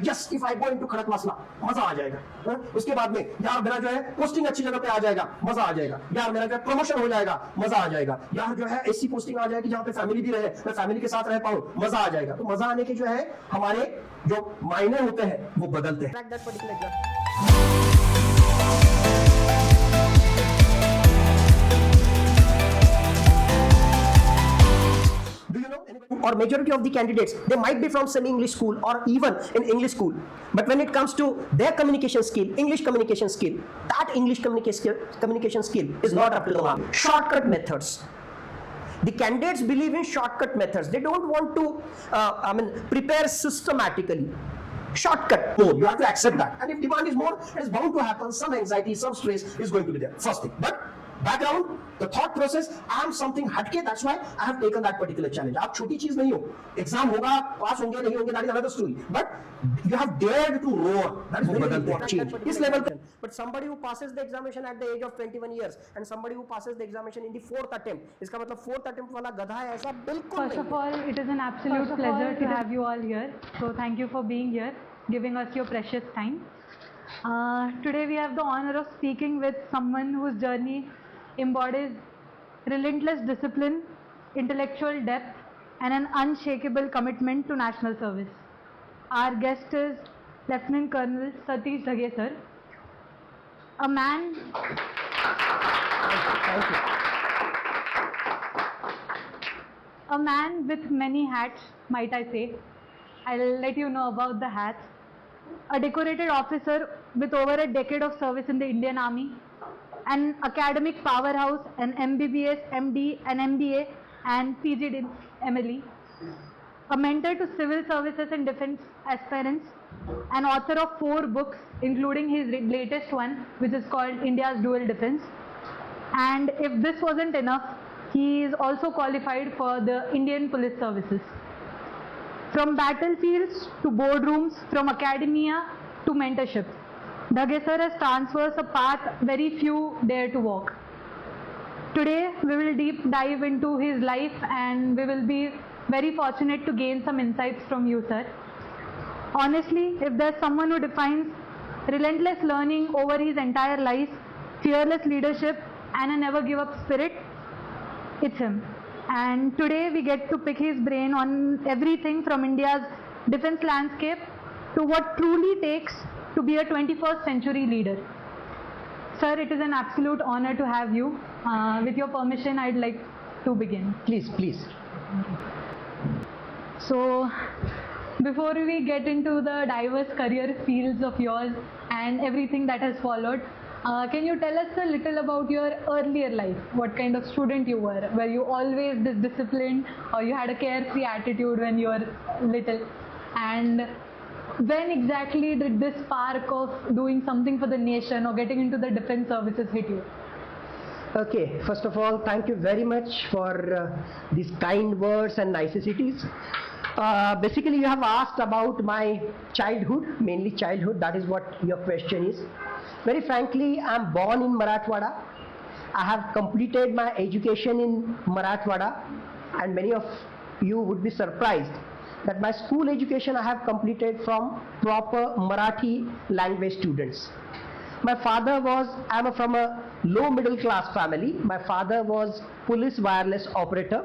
Yes if I go into Khadakwasla, मजा आ जाएगा। उसके बाद में यार मेरा जो है पोस्टिंग अच्छी जगह पे आ जाएगा, मजा आ जाएगा। यार मेरा जो है प्रमोशन हो जाएगा, मजा आ जाएगा। यार जो है ऐसी पोस्टिंग आ जाएगी जहां पे फैमिली भी रहे, मैं फैमिली के साथ रह पाऊं, मजा आ जाएगा। तो मजा आने के जो है हमारे जो मायने होते हैं वो बदलते हैं। Or majority of the candidates, they might be from semi-English school or even in English school, but when it comes to their communication skill, English communication skill, that English communication skill is not up to the mark. Shortcut methods. The candidates believe in shortcut methods. They don't want to prepare systematically. Shortcut. No, you have to accept that. And if demand is more, it is bound to happen. Some anxiety, some stress is going to be there. First thing. But background, the thought process, I am something hatke, that's why I have taken that particular challenge. आप छोटी चीज नहीं हो, exam होगा, पास होंगे नहीं होंगे, that is another story. But you have dared to roar. That is very important change. इस level पे. But somebody who passes the examination at the age of 21 years and somebody who passes the examination in the 4th attempt, इसका मतलब 4th attempt वाला गधा है ऐसा बिल्कुल नहीं. First of all, it is an absolute pleasure to have you all here. So thank you for being here, giving us your precious time. Today we have the honor of speaking with someone whose journey embodies relentless discipline, intellectual depth, and an unshakable commitment to national service. Our guest is Lieutenant Colonel Satish Dhage sir, a man a man with many hats, might I say. I'll let you know about the hats. A decorated officer with over a decade of service in the Indian Army, an academic powerhouse, an MBBS, MD, an MBA, and PG MLE, a mentor to civil services and defense aspirants, an author of 4 books, including his latest one, which is called India's Dual Defense. And if this wasn't enough, he is also qualified for the Indian Police Services. From battlefields to boardrooms, from academia to mentorship, Dhage sir has traversed a path very few dare to walk. Today we will deep dive into his life and we will be very fortunate to gain some insights from you, sir. Honestly, if there's someone who defines relentless learning over his entire life, fearless leadership, and a never give up spirit, it's him. And today we get to pick his brain on everything from India's defense landscape to what truly takes to be a 21st century leader. Sir, it is an absolute honor to have you. With your permission, I'd like to begin. Please, please. So, before we get into the diverse career fields of yours and everything that has followed, can you tell us a little about your earlier life? What kind of student you were? Were you always this disciplined, or you had a carefree attitude when you were little? And when exactly did this spark of doing something for the nation or getting into the defense services hit you? Okay, first of all, thank you very much for these kind words and niceties. Basically, you have asked about my childhood, mainly childhood, that is what your question is. Very frankly, I am born in Marathwada. I have completed my education in Marathwada, and many of you would be surprised that my school education I have completed from proper Marathi language students. My father was, I am from a low middle class family. My father was police wireless operator.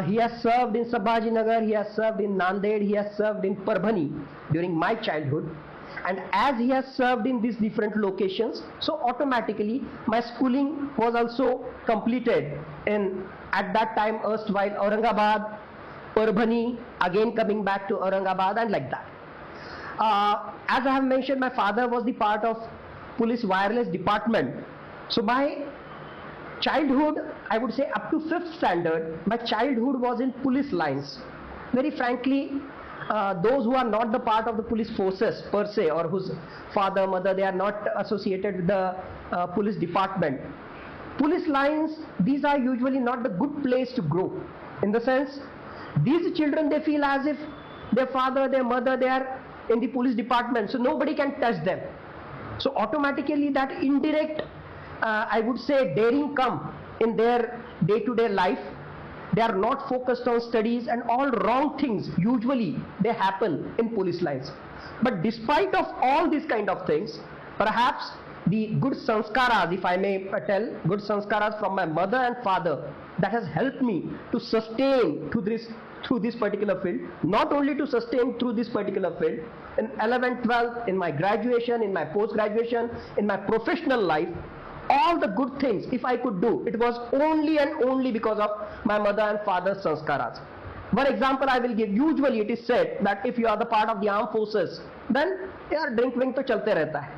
He has served in Sambhajinagar, he has served in Nanded, he has served in Parbhani during my childhood. And as he has served in these different locations, so automatically my schooling was also completed in, at that time, erstwhile Aurangabad, Parbhani, again coming back to Aurangabad, and like that. As I have mentioned, my father was the part of police wireless department. So my childhood, I would say up to 5th standard, my childhood was in police lines. Very frankly, those who are not the part of the police forces per se, or whose father, mother, they are not associated with the police department. Police lines, these are usually not the good place to grow. In the sense, these children, they feel as if their father, their mother, they are in the police department, so nobody can touch them. So automatically that indirect, I would say, daring come in their day-to-day life. they are not focused on studies, and all wrong things usually they happen in police lines. But despite of all these kind of things, perhaps the good sanskaras, if I may tell, good sanskaras from my mother and father, that has helped me to sustain through this particular field. Not only to sustain through this particular field, in 11th, 12th, in my graduation, in my post-graduation, in my professional life, all the good things, if I could do, it was only and only because of my mother and father's sanskaras. One example I will give. Usually it is said that if you are the part of the armed forces, then drink wing to chalte rehta hai.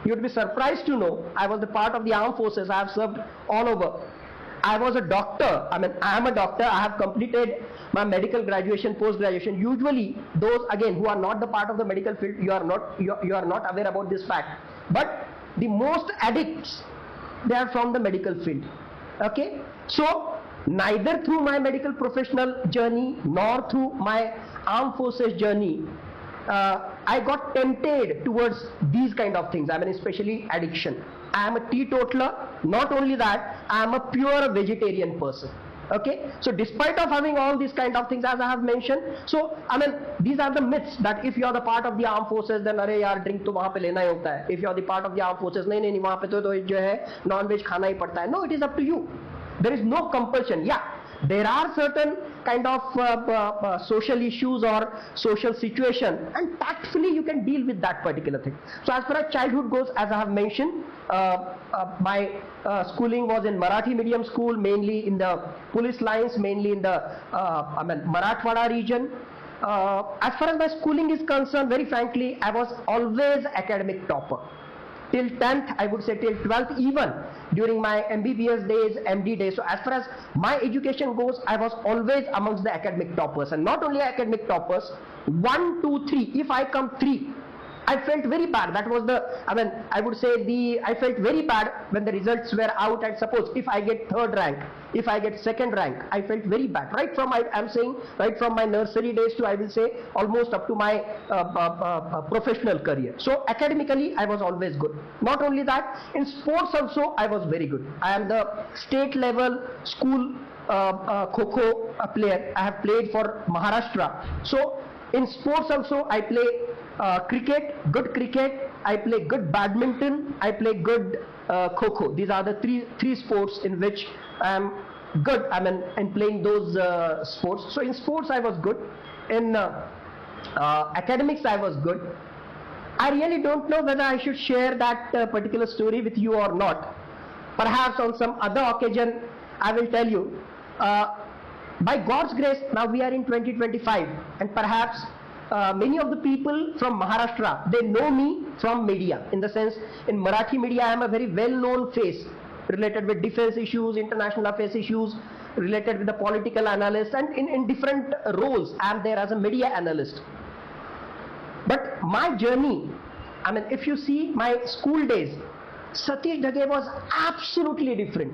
You would be surprised to know I was the part of the armed forces. I have served all over. I was a doctor. I am a doctor. I have completed my medical graduation, post-graduation. Usually those again who are not the part of the medical field, you are not aware about this fact. But the most addicts, they are from the medical field. Okay? So neither through my medical professional journey nor through my armed forces journey, I got tempted towards these kind of things. I mean, especially addiction. I am a teetotaler. Not only that, I am a pure vegetarian person. Okay, so despite of having all these kind of things as I have mentioned, so I mean these are the myths that if you are the part of the armed forces, then अरे यार drink तो वहाँ पे लेना ही होता है. If you are the part of the armed forces, नहीं वहाँ पे तो जो है non-veg खाना ही पड़ता है. No, it is up to you. There is no compulsion. Yeah, there are certain kind of social issues or social situation, and tactfully you can deal with that particular thing. So as far as childhood goes, as I have mentioned, my schooling was in Marathi medium school, mainly in the police lines, mainly in the Marathwada region. As far as my schooling is concerned, very frankly, I was always academic topper. Till 10th, I would say till 12th, even during my MBBS days, MD days. So as far as my education goes, I was always amongst the academic toppers. And not only academic toppers, 1, 2, 3. If I come 3, I felt very bad. That was the, I would say I felt very bad when the results were out, and suppose if I get 3rd rank, if I get 2nd rank, I felt very bad. Right from I'm saying, right from my nursery days to, I will say, almost up to my professional career. So academically, I was always good. Not only that, in sports also, I was very good. I am the state level school Kho-Kho player. I have played for Maharashtra. So in sports also, I play cricket, good cricket, I play good badminton, I play good Kho-Kho. These are the three sports in which I am good, in playing those sports. So in sports I was good, in academics I was good. I really don't know whether I should share that particular story with you or not. Perhaps on some other occasion I will tell you. By God's grace, now we are in 2025, and perhaps many of the people from Maharashtra, they know me from media. In the sense, in Marathi media, I am a very well-known face related with defense issues, international affairs issues, related with the political analyst, and in different roles. I am there as a media analyst. But my journey, if you see my school days, Satish Dhage was absolutely different.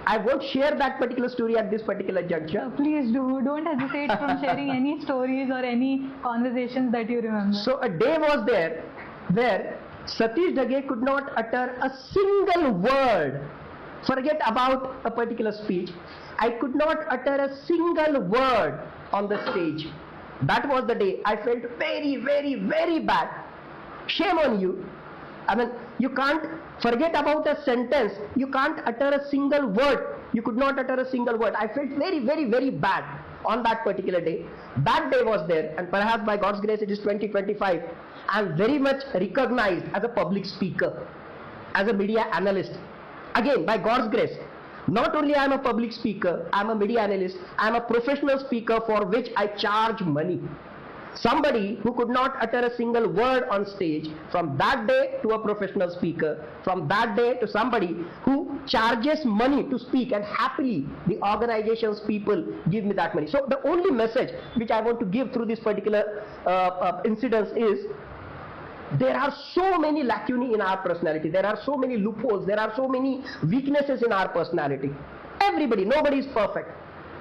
I won't share that particular story at this particular juncture. Please do. Don't hesitate from sharing any stories or any conversations that you remember. So a day was there where Satish Dhage could not utter a single word. Forget about a particular speech. I could not utter a single word on the stage. That was the day. I felt very, very, very bad. Shame on you. You can't forget about a sentence. You can't utter a single word. You could not utter a single word. I felt very, very, very bad on that particular day. That day was there, and perhaps by God's grace it is 2025. I am very much recognized as a public speaker, as a media analyst. Again, by God's grace, not only I am a public speaker, I am a media analyst, I am a professional speaker for which I charge money. Somebody who could not utter a single word on stage, from that day to a professional speaker, from that day to somebody who charges money to speak, and happily the organization's people give me that money. So the only message which I want to give through this particular incident is, there are so many lacunae in our personality, there are so many loopholes, there are so many weaknesses in our personality. Everybody, nobody is perfect.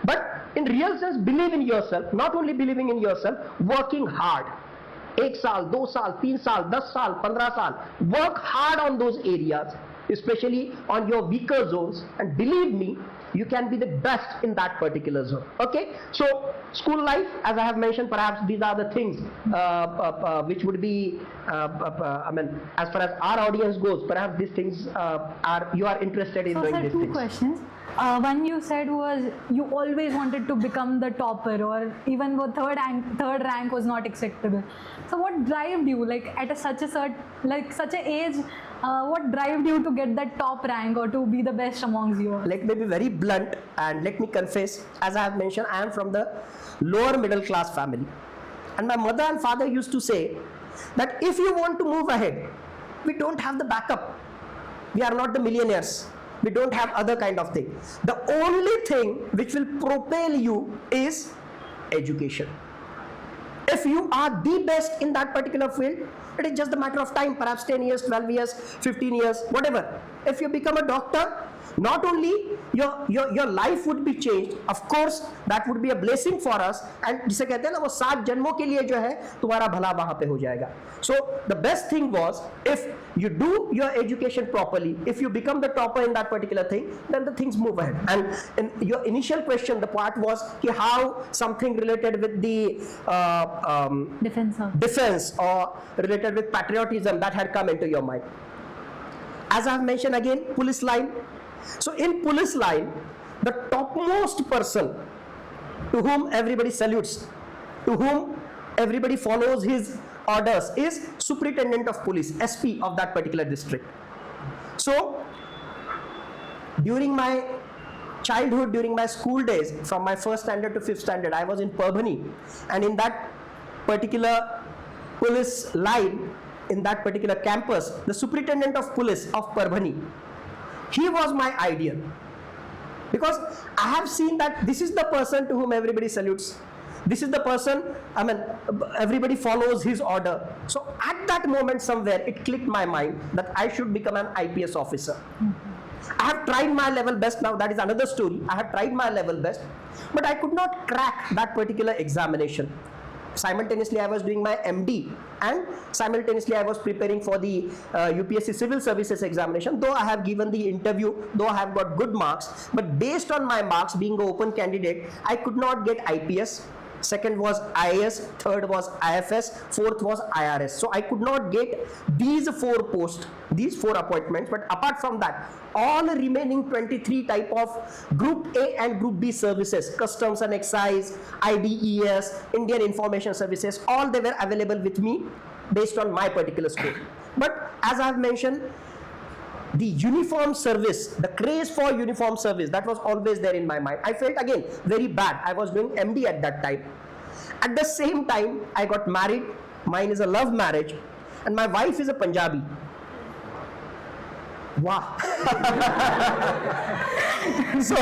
But in real sense, believe in yourself. Not only believing in yourself, working hard. 1 saal, 2 saal, 3 saal, 10 saal, 15 saal. Work hard on those areas. especially on your weaker zones, and believe me, you can be the best in that particular zone. Okay, so school life, as I have mentioned, perhaps these are the things which would be, I mean, as far as our audience goes, perhaps these things you are interested in So knowing sir, these two things. questions. One you said was you always wanted to become the topper, or even though third rank was not acceptable. So what drove you, like at such a age, what drove you to get that top rank or to be the best amongst you? Let me be very blunt and let me confess, as I have mentioned, I am from the lower middle class family, and my mother and father used to say that if you want to move ahead, we don't have the backup, we are not the millionaires, we don't have other kind of thing. The only thing which will propel you is education. If you are the best in that particular field, it is just a matter of time, perhaps 10 years, 12 years, 15 years, whatever. If you become a doctor, not only your life would be changed, of course that would be a blessing for us, and जिसे कहते हैं ना वो 7 जन्मों के लिए जो है तुम्हारा भला वहाँ पे हो जाएगा. So the best thing was, if you do your education properly, if you become the topper in that particular thing, then the things move ahead. And in your initial question, the part was how something related with the defense or related with patriotism that had come into your mind. As I have mentioned again, police line. So in police line, the topmost person to whom everybody salutes, to whom everybody follows his orders, is Superintendent of Police, SP of that particular district. So during my childhood, during my school days, from my first standard to 5th standard, I was in Parbhani, and in that particular police line, in that particular campus, the Superintendent of Police of Parbhani, he was my ideal, because I have seen that this is the person to whom everybody salutes, this is the person, I mean, everybody follows his order. So at that moment somewhere it clicked my mind that I should become an IPS officer. I have tried my level best. Now that is another story. I have tried my level best, but I could not crack that particular examination. Simultaneously I was doing my MD, and simultaneously I was preparing for the UPSC Civil Services examination. Though I have given the interview, though I have got good marks, but based on my marks, being an open candidate, I could not get IPS. Second was IAS, third was IFS, fourth was IRS. So I could not get these 4 posts, these 4 appointments. But apart from that, all the remaining 23 type of Group A and Group B services, Customs and Excise, IDES, Indian Information Services, all they were available with me based on my particular score. But as I have mentioned, the uniform service, the craze for uniform service, that was always there in my mind. I felt again very bad. I was doing MD at that time. At the same time, I got married. Mine is a love marriage, and my wife is a Punjabi. Wow. so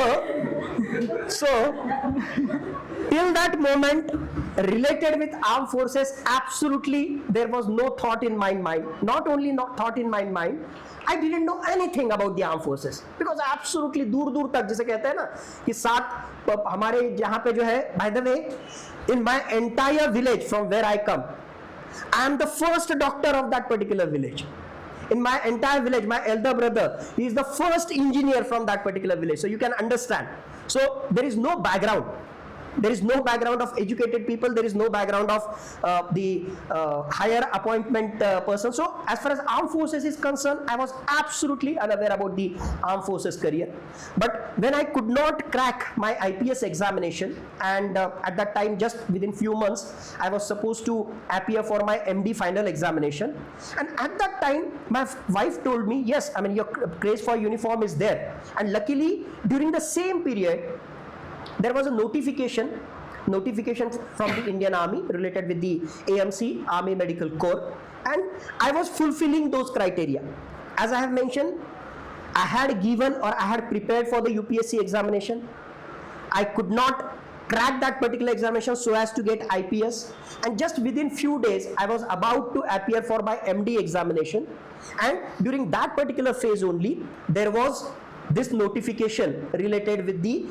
till that moment, related with armed forces, absolutely there was no thought in my mind. Not only not thought in my mind, I didn't know anything about the armed forces, because absolutely दूर तक, जिसे कहते हैं ना कि साथ हमारे जहाँ पे जो है, by the way, in my entire village from where I come, I am the first doctor of that particular village. In my entire village, my elder brother, he is the first engineer from that particular village. So you can understand. So there is no background. There is no background of educated people. There is no background of the higher appointment person. So as far as armed forces is concerned, I was absolutely unaware about the armed forces career. But when I could not crack my IPS examination, and at that time, just within few months, I was supposed to appear for my MD final examination. And at that time, my wife told me, yes, I mean, your craze for uniform is there. And luckily, during the same period, there was a notification from the Indian Army related with the AMC, Army Medical Corps, and I was fulfilling those criteria. As I have mentioned, I had given, or I had prepared for the UPSC examination. I could not crack that particular examination so as to get IPS, and just within few days I was about to appear for my MD examination, and during that particular phase only there was this notification related with the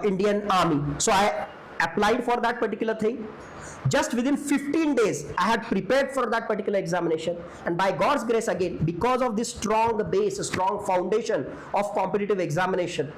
Indian Army. So I applied for that particular thing. Just within 15 days, I had prepared for that particular examination, and by God's grace again, because of this strong base, strong foundation of competitive examination,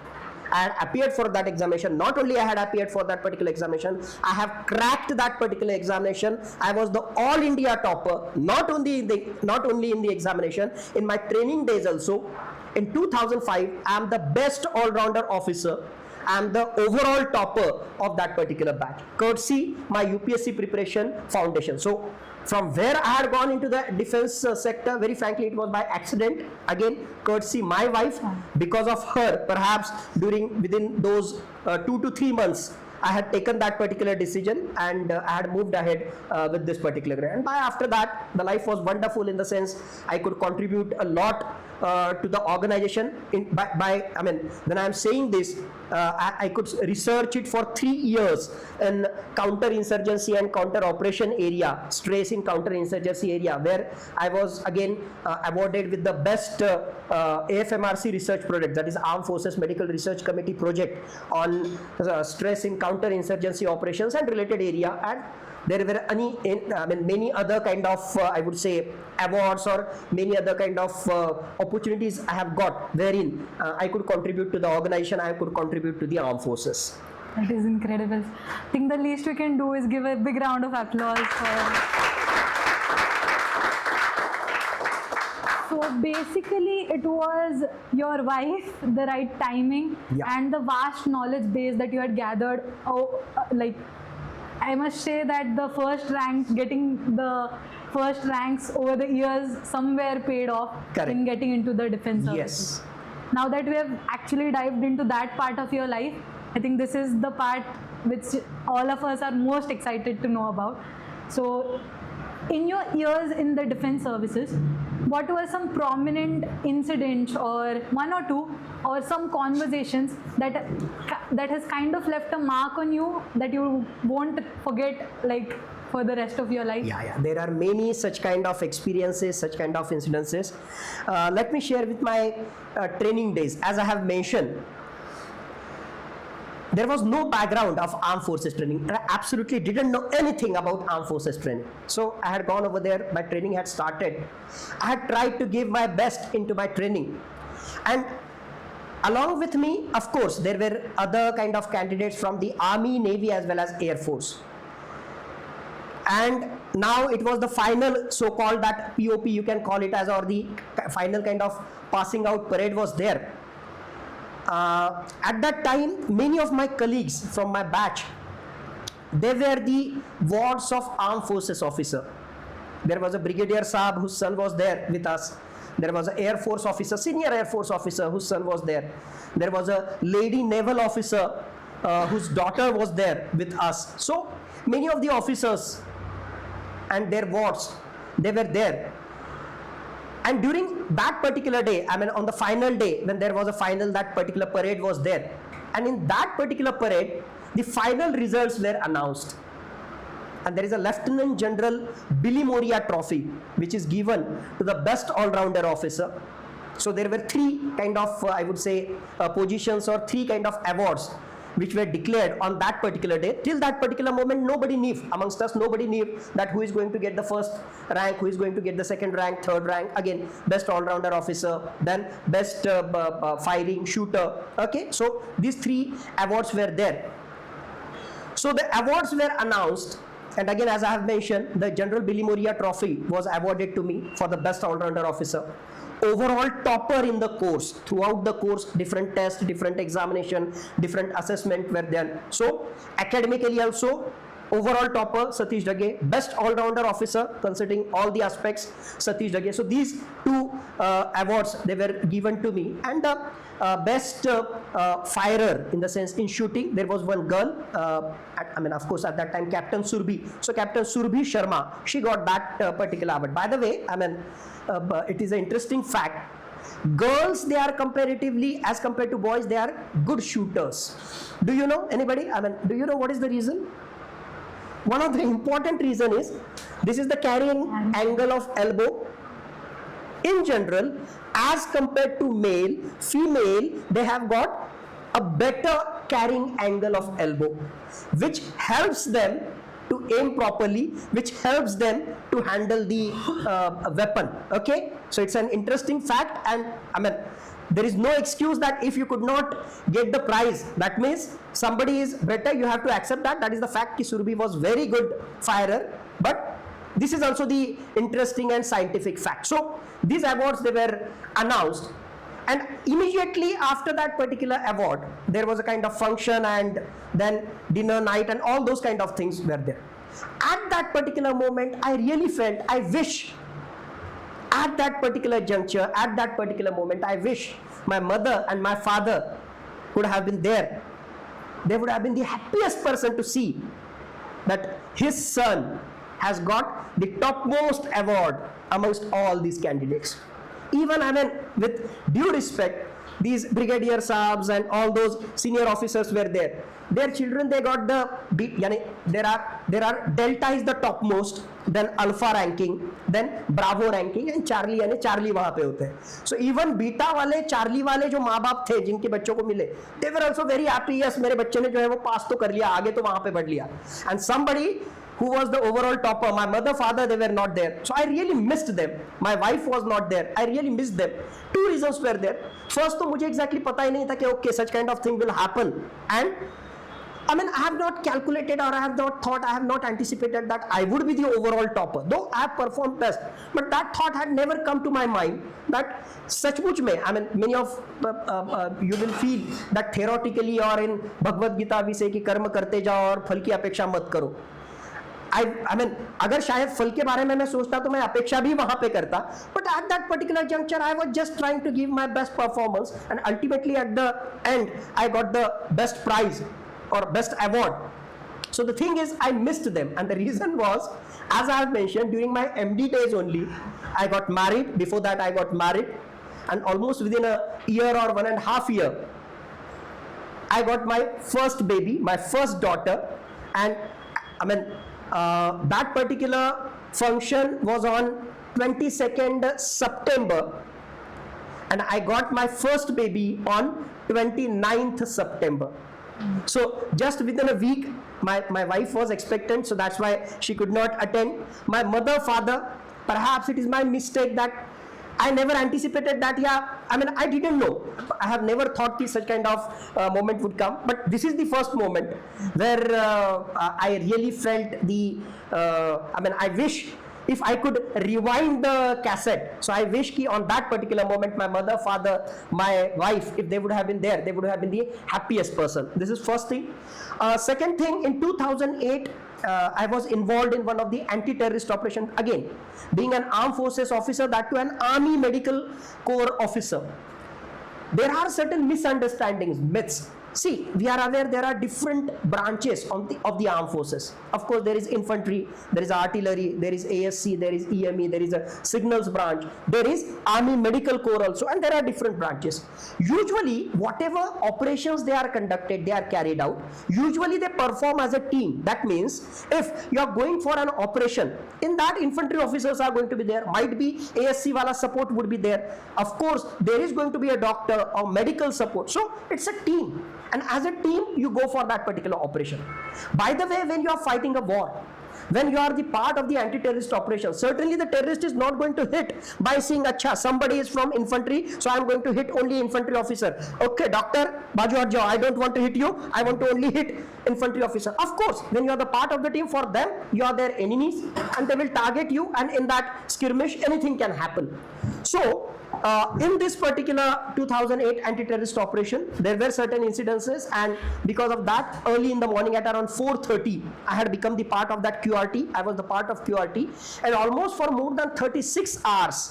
I had appeared for that examination. Not only I had appeared for that particular examination, I have cracked that particular examination. I was the all India topper, not only in the examination, in my training days also. In 2005, I am the best all-rounder officer. I am the overall topper of that particular batch, courtesy my UPSC preparation foundation. So from where I had gone into the defense sector, very frankly, it was by accident. Again, courtesy my wife. Because of her, perhaps within those 2 to 3 months, I had taken that particular decision, and I had moved ahead with this particular grade. And after that, the life was wonderful in the sense I could contribute a lot to the organization. When I am saying this, I could research it for 3 years in counter-insurgency and counter-operation area, stress in counter-insurgency area, where I was again awarded with the best AFMRC research project, that is Armed Forces Medical Research Committee project on stress in counter-insurgency operations and related area. And there were many other kind of I would say awards or many other kind of opportunities I have got, wherein I could contribute to the organization, I could contribute to the armed forces. That is incredible. I think the least we can do is give a big round of applause for. So basically, it was your wife, the right timing, and the vast knowledge base that you had gathered. I must say that the first rank, getting the first ranks over the years, somewhere paid off. Correct. In getting into the defense services. Yes. Now that we have actually dived into that part of your life, I think this is the part which all of us are most excited to know about. So, in your years in the defense services, what were some prominent incidents, or one or two, or some conversations that has kind of left a mark on you that you won't forget, like, for the rest of your life? Yeah. There are many such kind of experiences, such kind of incidences. Let me share with my training days. As I have mentioned, there was no background of armed forces training. I absolutely didn't know anything about armed forces training. So I had gone over there, my training had started. I had tried to give my best into my training. And along with me, of course, there were other kind of candidates from the Army, Navy, as well as Air Force. And now it was the final so-called that POP, you can call it as, or the final kind of passing out parade was there. At that time, many of my colleagues from my batch, they were the wards of armed forces officer. There was a Brigadier Saab whose son was there with us. There was an Air Force officer, senior Air Force officer whose son was there. There was a lady naval officer whose daughter was there with us. So many of the officers and their wards, they were there. And during that particular day, on the final day, when there was a final, that particular parade was there. And in that particular parade, the final results were announced. And there is a Lieutenant General Billy Moria Trophy, which is given to the best all-rounder officer. So there were 3 kind of, I would say, positions, or 3 kind of awards which were declared on that particular day. Till that particular moment, nobody knew, amongst us, nobody knew that who is going to get the first rank, who is going to get the second rank, third rank, again, best all-rounder officer, then best firing shooter. Okay, so these 3 awards were there. So the awards were announced, and again, as I have mentioned, the General Billy Moria Trophy was awarded to me for the best all-rounder officer. Overall topper in the course, throughout the course, different tests, different examination, different assessment were done. So academically also, overall topper Satish Dage, best all-rounder officer considering all the aspects Satish Dage. So these 2 awards, they were given to me. And best firer, in the sense in shooting, there was one girl, of course at that time Captain Surbhi. So Captain Surbhi Sharma, she got that particular award. By the way, it is an interesting fact. Girls, they are comparatively, as compared to boys, they are good shooters. Do you know anybody? Do you know what is the reason? One of the important reason is, this is the carrying angle of elbow. In general, as compared to male, female, they have got a better carrying angle of elbow, which helps them to aim properly, which helps them to handle the weapon. Okay, so it's an interesting fact, and I mean, there is no excuse that if you could not get the prize, that means somebody is better. You have to accept that. That is the fact. Ki Surbhi was very good firer, but this is also the interesting and scientific fact. So these awards, they were announced, and immediately after that particular award, there was a kind of function, and then dinner night and all those kind of things were there. At that particular moment, I really felt, I wish at that particular juncture, at that particular moment, I wish my mother and my father could have been there. They would have been the happiest person to see that his son has got the topmost award amongst all these candidates. Even, I mean, with due respect, these brigadier saabs and all those senior officers were there. Their children, they got the yani there are delta is the topmost, then alpha ranking, then bravo ranking, and charlie यानी charlie वहाँ पे होते हैं. So even beta वाले, charlie वाले जो माँ बाप थे जिनके बच्चों को मिले, they were also very happy. Yes, मेरे बच्चे ने जो है वो पास तो कर लिया, आगे तो वहाँ पे बढ़ लिया. And somebody who was the overall topper, my mother, father, they were not there. So I really missed them. My wife was not there. I really missed them. Two reasons were there. First, तो मुझे exactly पता ही नहीं था कि okay, such kind of thing will happen. And I mean, I have not calculated, or I have not thought, I have not anticipated that I would be the overall topper, though I have performed best. But that thought had never come to my mind that सचमुच में, I mean, many of you will feel that theoretically or in Bhagavad Gita we say कि कर्म करते जाओ और फल की अपेक्षा मत करो. I mean, अगर शायद फल के बारे में मैं सोचता तो मैं अपेक्षा भी वहां पे करता, but at that particular juncture I was just trying to give my best performance, and ultimately at the end I got the best prize or best award. So the thing is, I missed them, and the reason was, as I have mentioned, during my MD days only, I got married. Before that I got married, and almost within a year or 1.5 years, I got my first baby, my first daughter. And I mean, that particular function was on 22nd September, and I got my first baby on 29th September. So just within a week, my wife was expectant, so that's why she could not attend. My mother, father, perhaps it is my mistake that I never anticipated that. Yeah, I mean, I didn't know. I have never thought that such kind of moment would come. But this is the first moment where I really felt the, I mean, I wish if I could rewind the cassette. So I wish ki on that particular moment, my mother, father, my wife, if they would have been there, they would have been the happiest person. This is first thing. Second thing, in 2008, I was involved in one of the anti-terrorist operations. Again, being an armed forces officer, that to an army medical corps officer, there are certain misunderstandings, myths. See, we are aware there are different branches of the armed forces. Of course, there is infantry, there is artillery, there is ASC, there is EME, there is a signals branch, there is army medical corps also, and there are different branches. Usually, whatever operations they are conducted, they are carried out, usually they perform as a team. That means, if you are going for an operation, in that infantry officers are going to be there, might be ASC wala support would be there. Of course, there is going to be a doctor or medical support. So, it's a team. And as a team, you go for that particular operation. By the way, when you are fighting a war, when you are the part of the anti-terrorist operation, certainly the terrorist is not going to hit by saying, "Acha, somebody is from infantry, so I am going to hit only infantry officer. Okay, doctor, baju hat jao, I don't want to hit you, I want to only hit infantry officer." Of course, when you are the part of the team, for them, you are their enemies, and they will target you, and in that skirmish, anything can happen. So, in this particular 2008 anti-terrorist operation, there were certain incidences, and because of that, early in the morning at around 4:30, I had become the part of that QRT. I was the part of QRT, and almost for more than 36 hours,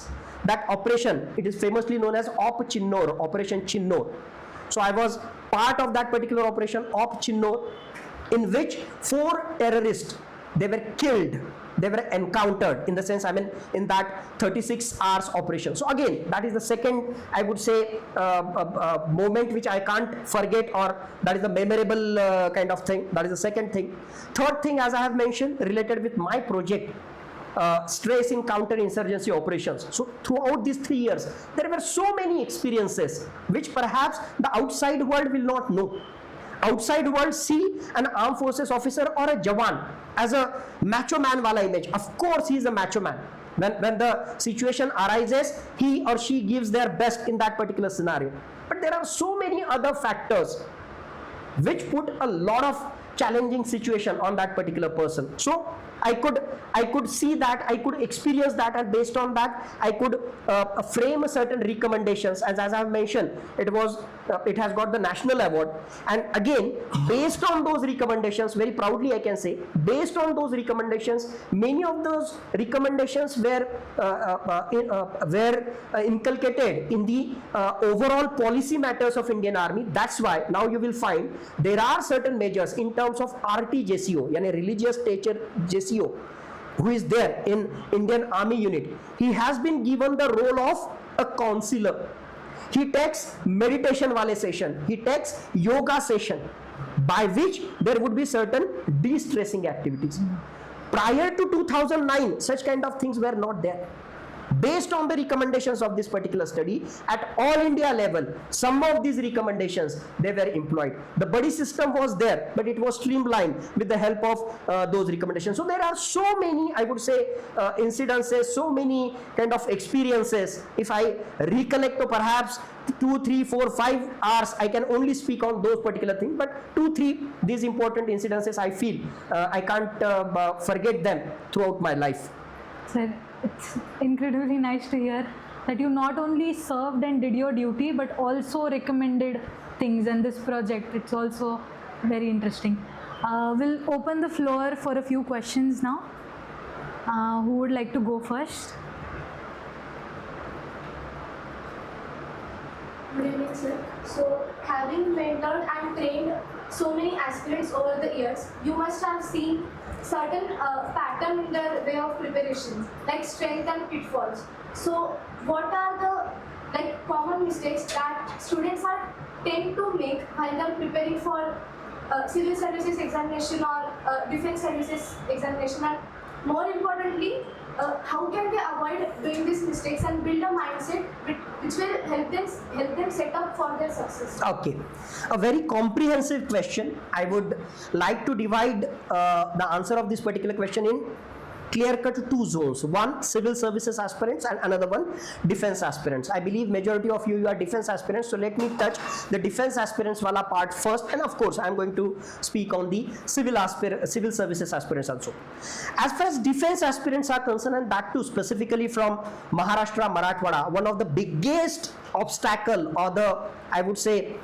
that operation, it is famously known as Op Chinnor, Operation Chinnor. So I was part of that particular operation, Op Chinnor, in which 4 terrorists, they were killed. They were encountered, in the sense, I mean, in that 36 hours operation. So again, that is the second, I would say, moment which I can't forget, or that is the memorable kind of thing. That is the second thing. Third thing, as I have mentioned, related with my project, stress in counter-insurgency operations. So throughout these 3 years, there were so many experiences which perhaps the outside world will not know. outside world see an armed forces officer or a jawan as a macho man wala image. Of course he is a macho man. When the situation arises, he or she gives their best in that particular scenario. But there are so many other factors which put a lot of challenging situation on that particular person. So I could see that, I could experience that, and based on that I could frame a certain recommendations. As I have mentioned, it has got the national award, and again based on those recommendations, very proudly I can say, based on those recommendations, many of those recommendations were inculcated in the overall policy matters of Indian Army. That's why now you will find there are certain measures in terms of RTJCO, yani religious teacher JCO, who is there in Indian Army unit. He has been given the role of a counselor. He takes meditation wale session, he takes yoga session, by which there would be certain de-stressing activities. Prior to 2009, such kind of things were not there. Based on the recommendations of this particular study, at all India level, some of these recommendations, they were employed. The buddy system was there, but it was streamlined with the help of those recommendations. So there are so many, I would say, incidences, so many kind of experiences. If I recollect, to perhaps 2, 3, 4, 5 hours, I can only speak on those particular things, but 2, 3 these important incidences, I feel I can't forget them throughout my life. Sir, it's incredibly nice to hear that you not only served and did your duty, but also recommended things in this project. It's also very interesting. We'll open the floor for a few questions now. Who would like to go first? Good evening, sir. So, having mentored and trained so many aspirants over the years, you must have seen certain pattern in their way of preparation, like strength and pitfalls. So, what are the common mistakes that students are tend to make while they're preparing for civil services examination or defense services examination, and more importantly, how can they avoid doing these mistakes and build a mindset which will help them set up for their success? Okay, a very comprehensive question. I would like to divide the answer of this particular question in clear-cut 2 zones. One, civil services aspirants, and another one, defense aspirants. I believe majority of you are defense aspirants, so let me touch the defense aspirants wala part first, and of course I am going to speak on the civil services aspirants also. As far as defense aspirants are concerned, and that too specifically from Maharashtra, Marathwada, one of the biggest obstacle, or the, I would say,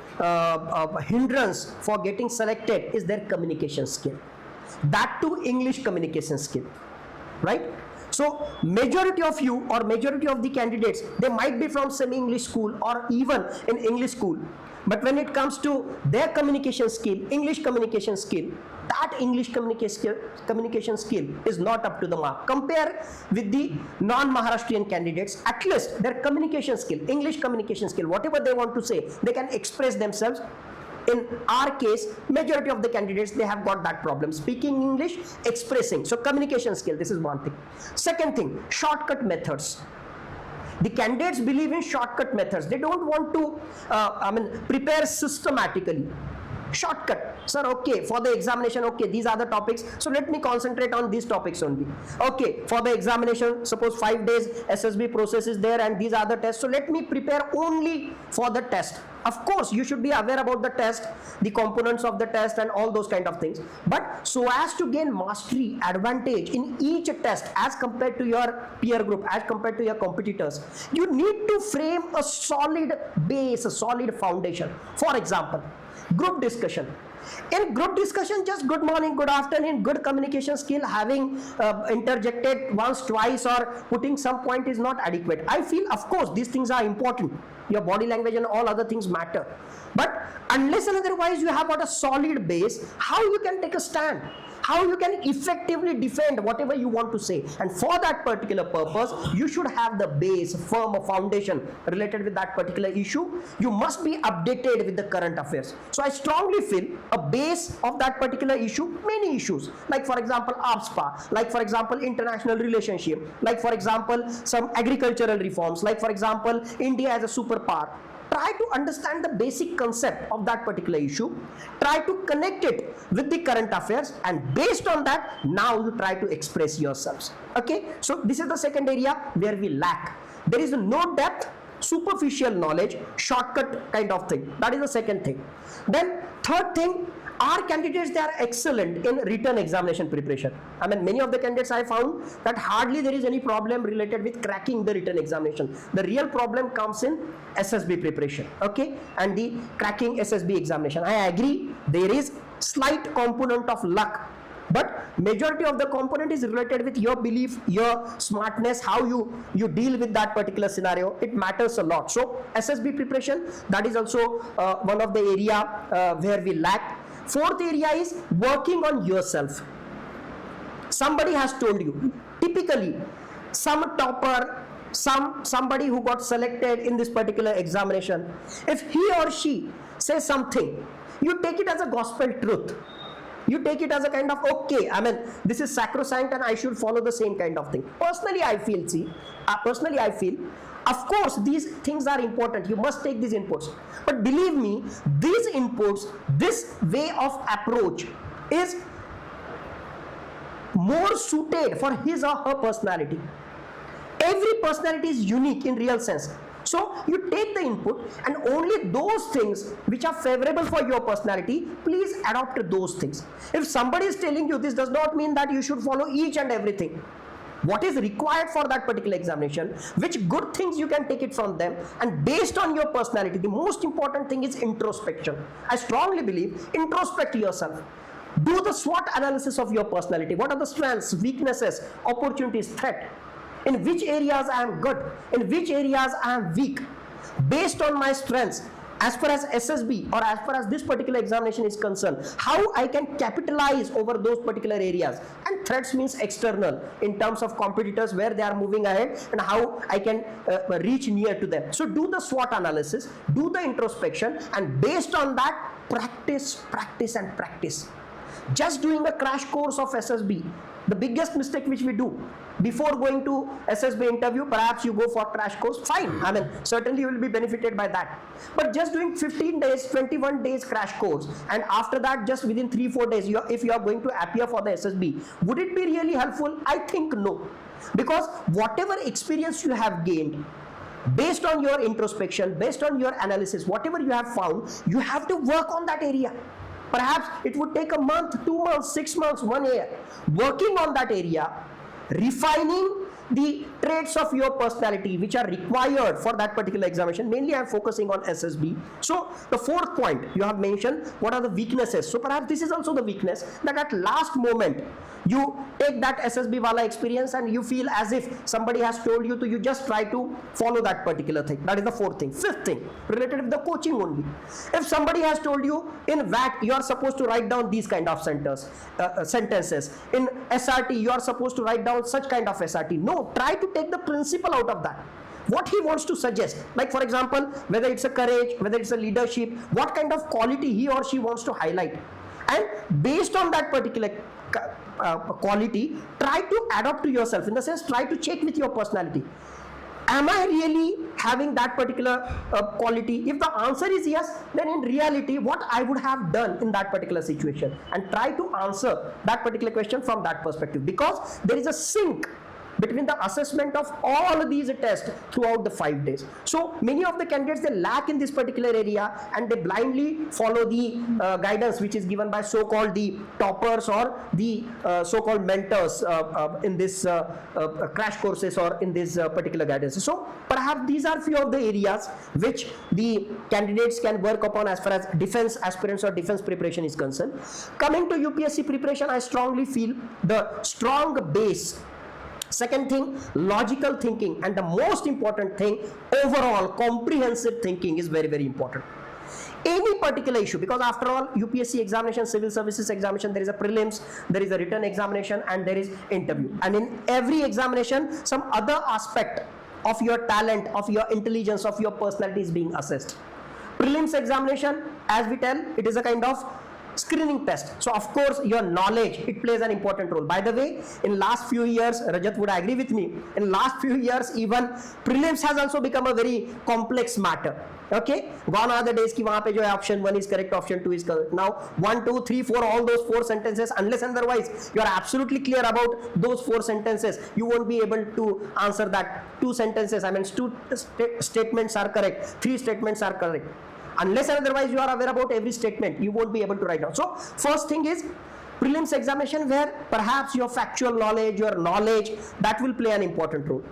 hindrance for getting selected is their communication skill. That too English communication skill. Right? So majority of you or majority of the candidates, they might be from semi-English school or even in English school, but when it comes to their communication skill, English communication skill, that English communication skill is not up to the mark. Compare with the non-Maharashtrian candidates, at least their communication skill, English communication skill, whatever they want to say, they can express themselves. In our case, majority of the candidates, they have got that problem, speaking English, expressing. So communication skill, this is one thing. Second thing, shortcut methods. The candidates believe in shortcut methods. They don't want to prepare systematically. Shortcut, sir, okay, for the examination, okay, these are the topics, so let me concentrate on these topics only. Okay, for the examination, suppose 5 days SSB process is there and these are the tests, so let me prepare only for the test. Of course, you should be aware about the test, the components of the test and all those kind of things, but so as to gain mastery, advantage in each test as compared to your peer group, as compared to your competitors, you need to frame a solid base, a solid foundation. For example, group discussion. In group discussion, just good morning, good afternoon, good communication skill, having interjected once, twice, or putting some point is not adequate. I feel, of course, these things are important. Your body language and all other things matter. But unless and otherwise you have got a solid base, how you can take a stand? How you can effectively defend whatever you want to say? And for that particular purpose, you should have the base, firm foundation related with that particular issue. You must be updated with the current affairs. So I strongly feel a base of that particular issue, many issues, like for example AFSPA, like for example international relationship, like for example some agricultural reforms, like for example India as a superpower. try to understand the basic concept of that particular issue, try to connect it with the current affairs, and based on that, now you try to express yourselves. Okay, so this is the second area where we lack. There is no depth, superficial knowledge, shortcut kind of thing. That is the second thing. Then third thing, our candidates, they are excellent in written examination preparation. I mean, many of the candidates I found that hardly there is any problem related with cracking the written examination. The real problem comes in SSB preparation, okay, and the cracking SSB examination. I agree, there is slight component of luck, but majority of the component is related with your belief, your smartness, how you deal with that particular scenario. It matters a lot. So SSB preparation, that is also one of the area where we lack. Fourth area is working on yourself. Somebody has told you, typically some topper, somebody who got selected in this particular examination, if he or she says something, you take it as a gospel truth. You take it as a kind of, okay, I mean, this is sacrosanct and I should follow the same kind of thing. Personally, I feel, of course, these things are important. You must take these inputs. But believe me, these inputs, this way of approach is more suited for his or her personality. Every personality is unique in real sense. So you take the input, and only those things which are favorable for your personality, please adopt those things. If somebody is telling you, this does not mean that you should follow each and everything. What is required for that particular examination, which good things you can take it from them, and based on your personality, the most important thing is introspection. I strongly believe, introspect yourself. Do the SWOT analysis of your personality. What are the strengths, weaknesses, opportunities, threat? In which areas I am good, in which areas I am weak. Based on my strengths, as far as SSB or as far as this particular examination is concerned, how I can capitalize over those particular areas. And threats means external, in terms of competitors, where they are moving ahead and how I can reach near to them. So do the SWOT analysis, do the introspection, and based on that, practice, practice and practice. Just doing a crash course of SSB, the biggest mistake which we do, before going to SSB interview, perhaps you go for crash course, fine. I mean, certainly you will be benefited by that. But just doing 15 days, 21 days crash course, and after that, just within 3-4 days, if you are going to appear for the SSB, would it be really helpful? I think no. Because whatever experience you have gained, based on your introspection, based on your analysis, whatever you have found, you have to work on that area. Perhaps it would take a month, 2 months, 6 months, 1 year, working on that area, refining the traits of your personality which are required for that particular examination. Mainly I am focusing on SSB. So the fourth point you have mentioned, what are the weaknesses? So perhaps this is also the weakness, that at last moment you take that SSB wala experience and you feel as if somebody has told you to, you just try to follow that particular thing. That is the fourth thing. Fifth thing, related with the coaching only. If somebody has told you in VAT you are supposed to write down these kind of sentences, in SRT you are supposed to write down such kind of SRT. No, try to take the principle out of that. What he wants to suggest, like for example, whether it's a courage, whether it's a leadership, what kind of quality he or she wants to highlight, and based on that particular quality, try to adapt to yourself. In the sense, try to check with your personality. Am I really having that particular quality? If the answer is yes, then in reality, what I would have done in that particular situation, and try to answer that particular question from that perspective, because there is a sync between the assessment of all these tests throughout the 5 days. So many of the candidates, they lack in this particular area, and they blindly follow the guidance which is given by so-called the toppers or the so-called mentors in this crash courses or in this particular guidance. So perhaps these are few of the areas which the candidates can work upon as far as defense aspirants or defense preparation is concerned. Coming to UPSC preparation, I strongly feel the strong base. Second thing, logical thinking, and the most important thing, overall comprehensive thinking is very, very important. Any particular issue, because after all, UPSC examination, civil services examination, there is a prelims, there is a written examination, and there is interview. And in every examination, some other aspect of your talent, of your intelligence, of your personality is being assessed. Prelims examination, as we tell, it is a kind of screening test. So of course your knowledge, it plays an important role. By the way, in last few years, Rajat would agree with me, in last few years even prelims has also become a very complex matter. Okay, gone are the days ki wahan pe jo hai option 1 is correct, option 2 is correct. Now 1 2 3 4, all those 4 sentences, unless otherwise you are absolutely clear about those 4 sentences, you won't be able to answer that 2 sentences. I mean 2 statements are correct, 3 statements are correct. Unless otherwise you are aware about every statement, you won't be able to write down. So first thing is prelims examination, where perhaps your factual knowledge, your knowledge, that will play an important role.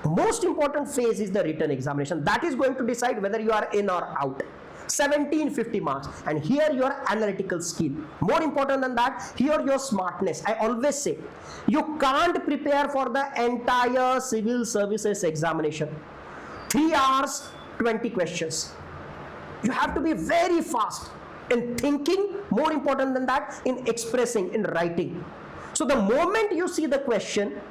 Most important phase is the written examination. That is going to decide whether you are in or out. 1750 marks, and here your analytical skill. More important than that, here your smartness. I always say you can't prepare for the entire civil services examination. 3 hours, 20 questions. You have to be very fast in thinking, more important than that, in expressing, in writing. So the moment you see the question,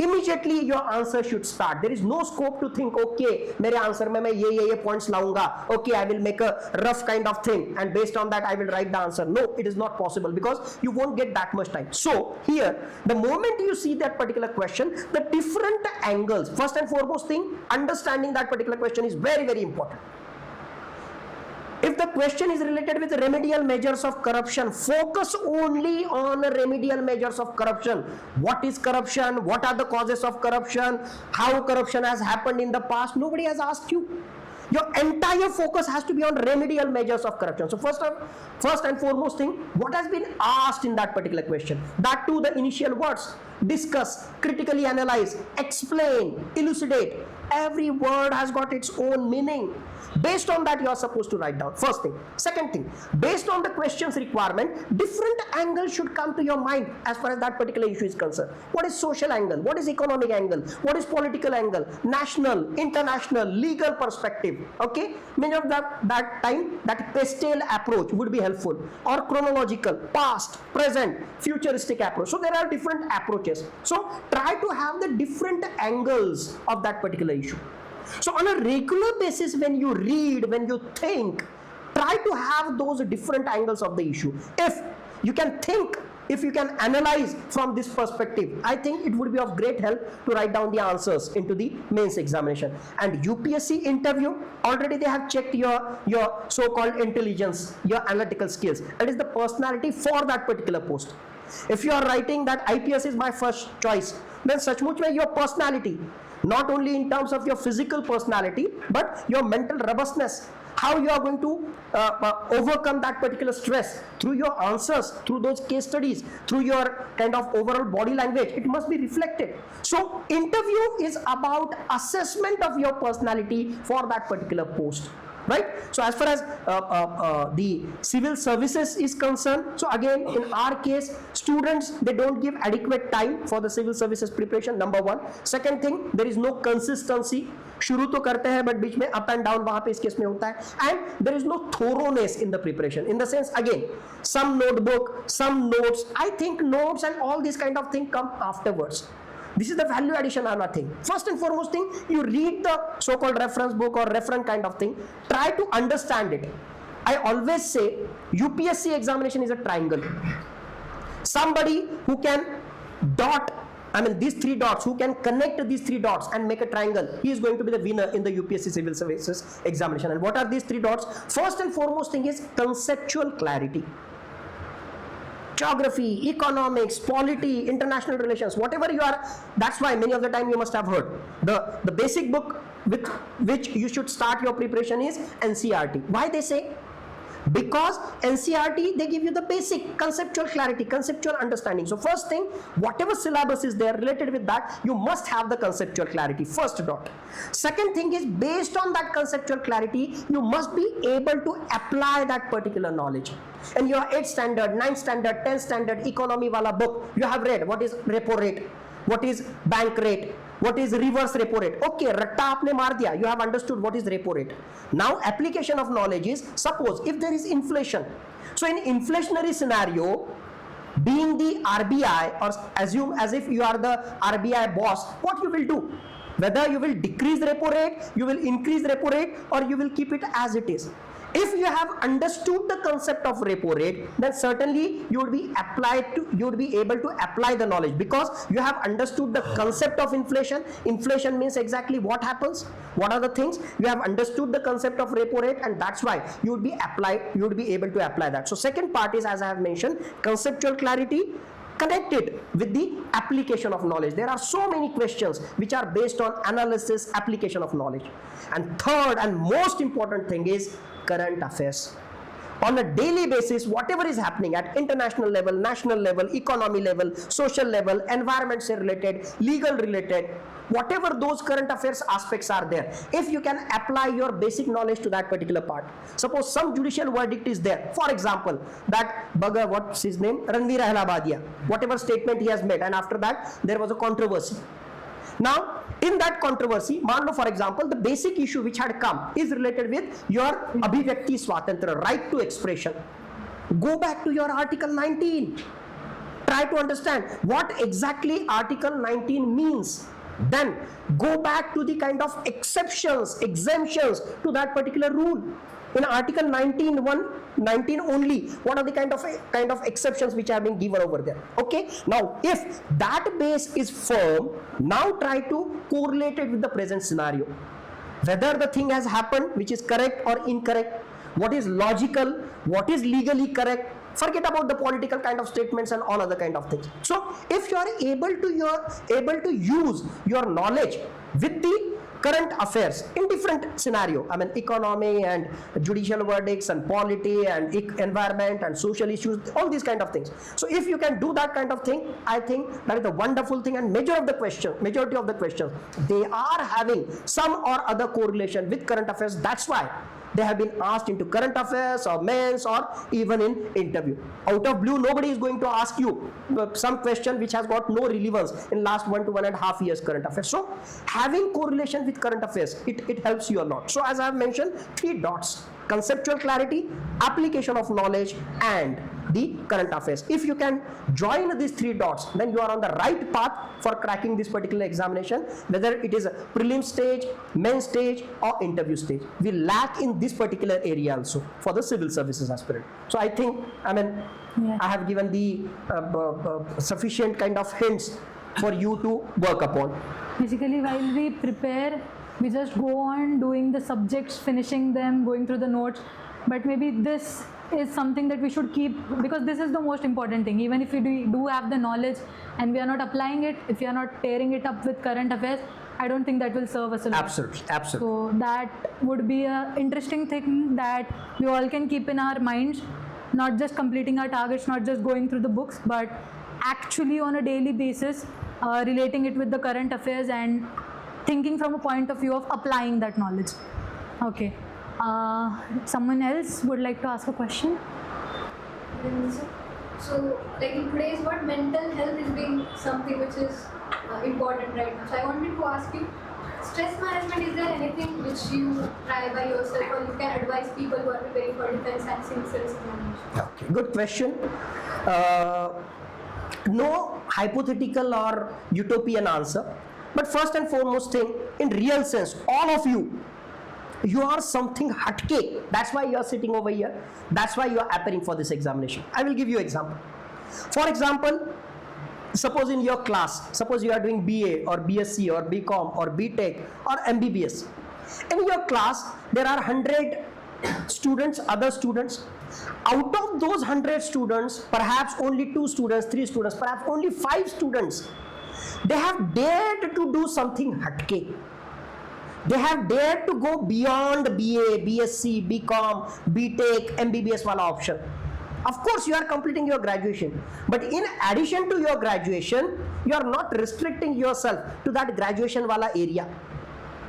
immediately your answer should start. There is no scope to think, okay, mere answer mein main ye points launga, okay, I will make a rough kind of thing and based on that I will write the answer. No, it is not possible, because you won't get that much time. So here, the moment you see that particular question, the different angles, first and foremost thing, understanding that particular question is very, very important. If the question is related with remedial measures of corruption, focus only on remedial measures of corruption. What is corruption? What are the causes of corruption? How corruption has happened in the past? Nobody has asked you. Your entire focus has to be on remedial measures of corruption. So first and foremost thing, what has been asked in that particular question? That too, the initial words: discuss, critically analyze, explain, elucidate. Every word has got its own meaning. Based on that, you are supposed to write down. First thing. Second thing, based on the question's requirement, different angles should come to your mind as far as that particular issue is concerned. What is social angle? What is economic angle? What is political angle? National, international, legal perspective. Okay, many of that time, that pastel approach would be helpful, or chronological, past, present, futuristic approach. So there are different approaches. So try to have the different angles of that particular issue. So on a regular basis, when you read, when you think, try to have those different angles of the issue. If you can think, if you can analyze from this perspective, I think it would be of great help to write down the answers into the mains examination. And UPSC interview, already they have checked your so-called intelligence, your analytical skills. That is the personality for that particular post. If you are writing that IPS is my first choice, then sachmuch mein your personality, not only in terms of your physical personality, but your mental robustness, how you are going to overcome that particular stress through your answers, through those case studies, through your kind of overall body language, it must be reflected. So interview is about assessment of your personality for that particular post. Right? So as far as the civil services is concerned, so again, in our case, students, they don't give adequate time for the civil services preparation, number one. Second thing, there is no consistency. शुरू तो करते हैं, but बीच में up and down वहाँ पे इस case में होता है. And there is no thoroughness in the preparation. In the sense, again, some notebook, some notes. I think notes and all these kind of things come afterwards. This is the value addition or nothing. First and foremost thing, you read the so-called reference book or reference kind of thing. Try to understand it. I always say UPSC examination is a triangle. Somebody who can these 3 dots, who can connect these 3 dots and make a triangle, he is going to be the winner in the UPSC civil services examination. And what are these 3 dots? First and foremost thing is conceptual clarity. Geography, economics, polity, international relations, whatever you are, that's why many of the time you must have heard the basic book with which you should start your preparation is NCERT. Why they say? Because NCERT, they give you the basic conceptual clarity, conceptual understanding. So first thing, whatever syllabus is there related with that, you must have the conceptual clarity, first dot. Second thing is, based on that conceptual clarity, you must be able to apply that particular knowledge. And your 8th standard, 9th standard, 10th standard economy wala book, you have read what is repo rate, what is bank rate, what is reverse repo rate. Okay, ratta aapne maar diya, you have understood what is repo rate. Now application of knowledge is, suppose if there is inflation, so in inflationary scenario, being the RBI, or assume as if you are the RBI boss, what you will do? Whether you will decrease repo rate, you will increase repo rate, or you will keep it as it is. If you have understood the concept of repo rate, then certainly you would be able to apply the knowledge, because you have understood the concept of inflation. Inflation means exactly what happens, what are the things. You have understood the concept of repo rate, and that's why you would be able to apply that. So second part is, as I have mentioned, conceptual clarity connected with the application of knowledge. There are so many questions which are based on analysis, application of knowledge. And third and most important thing is current affairs. On a daily basis, whatever is happening at international level, national level, economy level, social level, environment related, legal related, whatever those current affairs aspects are there, if you can apply your basic knowledge to that particular part. Suppose some judicial verdict is there, for example, that bugger, what's his name, Ranveer Ahlabadia, whatever statement he has made, and after that there was a controversy. Now in that controversy, Manlo, for example, the basic issue which had come is related with your Abhivyakti Swatantra, right to expression. Go back to your Article 19. Try to understand what exactly Article 19 means. Then go back to the kind of exceptions, exemptions to that particular rule. In Article 19 only, what are the kind of exceptions which have been given over there? Okay, now if that base is firm, now try to correlate it with the present scenario, whether the thing has happened which is correct or incorrect, what is logical, what is legally correct. Forget about the political kind of statements and all other kind of things. So if you are able to use your knowledge with the current affairs in different scenario, I mean economy and judicial verdicts and polity and environment and social issues, all these kind of things. So if you can do that kind of thing, I think that is a wonderful thing. And majority of the questions, they are having some or other correlation with current affairs. That's why they have been asked into current affairs or mains or even in interview. Out of blue, nobody is going to ask you some question which has got no relevance in last 1 to 1.5 years current affairs. So having correlation with current affairs, it helps you a lot. So as I have mentioned, 3 dots: conceptual clarity, application of knowledge, and the current affairs. If you can join these 3 dots, then you are on the right path for cracking this particular examination, whether it is a prelim stage, main stage, or interview stage. We lack in this particular area also for the civil services aspirant. So I think, I have given the sufficient kind of hints for you to work upon. Basically, while we prepare, we just go on doing the subjects, finishing them, going through the notes. But maybe this is something that we should keep, because this is the most important thing. Even if we do have the knowledge and we are not applying it, if we are not pairing it up with current affairs, I don't think that will serve us a lot. Absolutely. So that would be an interesting thing that we all can keep in our minds, not just completing our targets, not just going through the books, but actually on a daily basis, relating it with the current affairs and thinking from a point of view of applying that knowledge. Okay. Someone else would like to ask a question? So, like in today's world, mental health is being something which is important right now. So I wanted to ask you, stress management, is there anything which you try by yourself or you can advise people who are preparing for defense and civil service examination? Okay, good question. No hypothetical or utopian answer, but first and foremost thing, in real sense, all of you are something hatke. That's why you are sitting over here. That's why you are appearing for this examination. I will give you example. For example, suppose in your class, suppose you are doing BA or BSc or BCom or BTech or MBBS. In your class, there are 100 students, other students. Out of those 100 students, perhaps only 2 students, 3 students, perhaps only 5 students, they have dared to do something hatke. They have dared to go beyond BA, BSc, BCom, BTech, MBBS wala option. Of course, you are completing your graduation, but in addition to your graduation, you are not restricting yourself to that graduation wala area,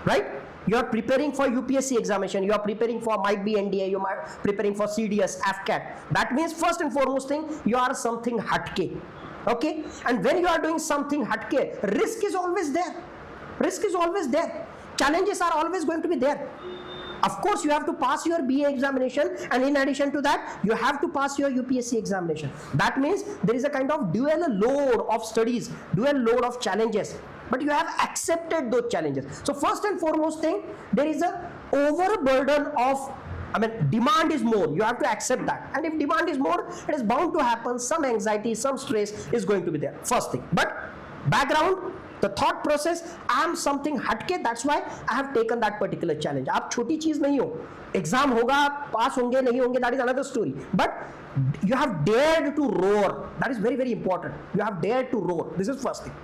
right? You are preparing for UPSC examination, you are preparing for might be NDA, you are preparing for CDS, AFCAT. That means first and foremost thing, you are something hatke, okay? And when you are doing something hatke, risk is always there. Risk is always there. Challenges are always going to be there. Of course, you have to pass your BA examination, and in addition to that, you have to pass your UPSC examination. That means there is a kind of dual load of studies, dual load of challenges, but you have accepted those challenges. So first and foremost thing, there is a overburden of I mean, demand is more. You have to accept that. And if demand is more, it is bound to happen. Some anxiety, some stress is going to be there. First thing. But background, the thought process, I am something hatke. That's why I have taken that particular challenge. आप छोटी चीज नहीं हो. Exam होगा, pass होंगे नहीं होंगे. That is another story. But you have dared to roar. That is very, very important. You have dared to roar. This is first thing.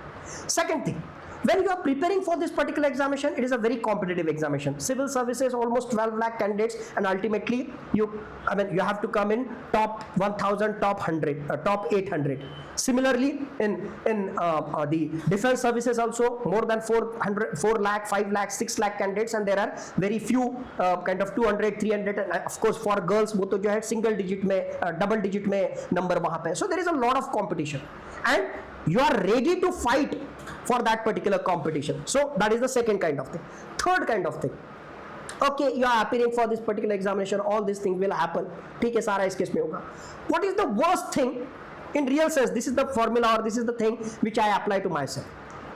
Second thing. When you are preparing for this particular examination, it is a very competitive examination. Civil services, almost 12 lakh candidates, and ultimately you have to come in top 1000, top 100, top 800. Similarly, in the defense services also, more than 4 lakh, 5 lakh, 6 lakh candidates, and there are very few kind of 200, 300, and of course for girls, वो तो जो है single digit में, double digit में number वहाँ पे. So there is a lot of competition, and you are ready to fight for that particular competition. So that is the second kind of thing. Third kind of thing. Okay, you are appearing for this particular examination. All these things will happen. ठीक है, सारा इस case में होगा. What is the worst thing in real sense? This is the formula, or this is the thing which I apply to myself.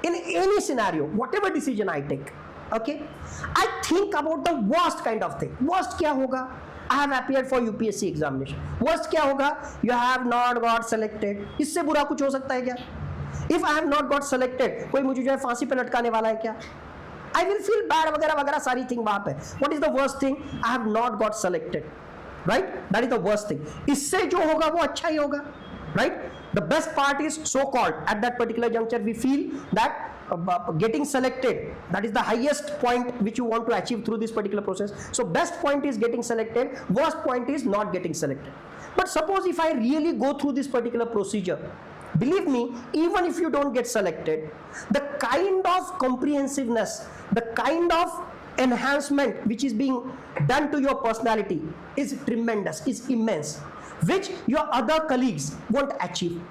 In any scenario, whatever decision I take, okay, I think about the worst kind of thing. Worst क्या होगा? I have appeared for UPSC examination. Worst क्या होगा? You have not got selected. इससे बुरा कुछ हो सकता है क्या? If I have not got selected, कोई मुझे जो है फांसी पे लटकाने वाला है क्या? I will feel bad वगैरह वगैरह सारी थिंग वहां पे. What is the worst thing? I have not got selected. Right? That is the worst thing. इससे जो होगा वो अच्छा ही होगा. Right? The best part is so called at that particular juncture we feel that getting selected, that is the highest point which you want to achieve through this particular process. So best point is getting selected, worst point is not getting selected. But suppose if I really go through this particular procedure, believe me, even if you don't get selected, the kind of comprehensiveness, the kind of enhancement which is being done to your personality is tremendous, is immense, which your other colleagues won't achieve.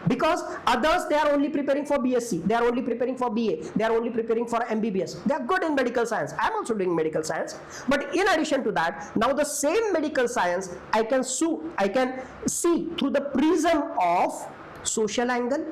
Because others, they are only preparing for BSc, they are only preparing for BA, they are only preparing for MBBS. They are good in medical science. I am also doing medical science. But in addition to that, now the same medical science I can see through the prism of social angle,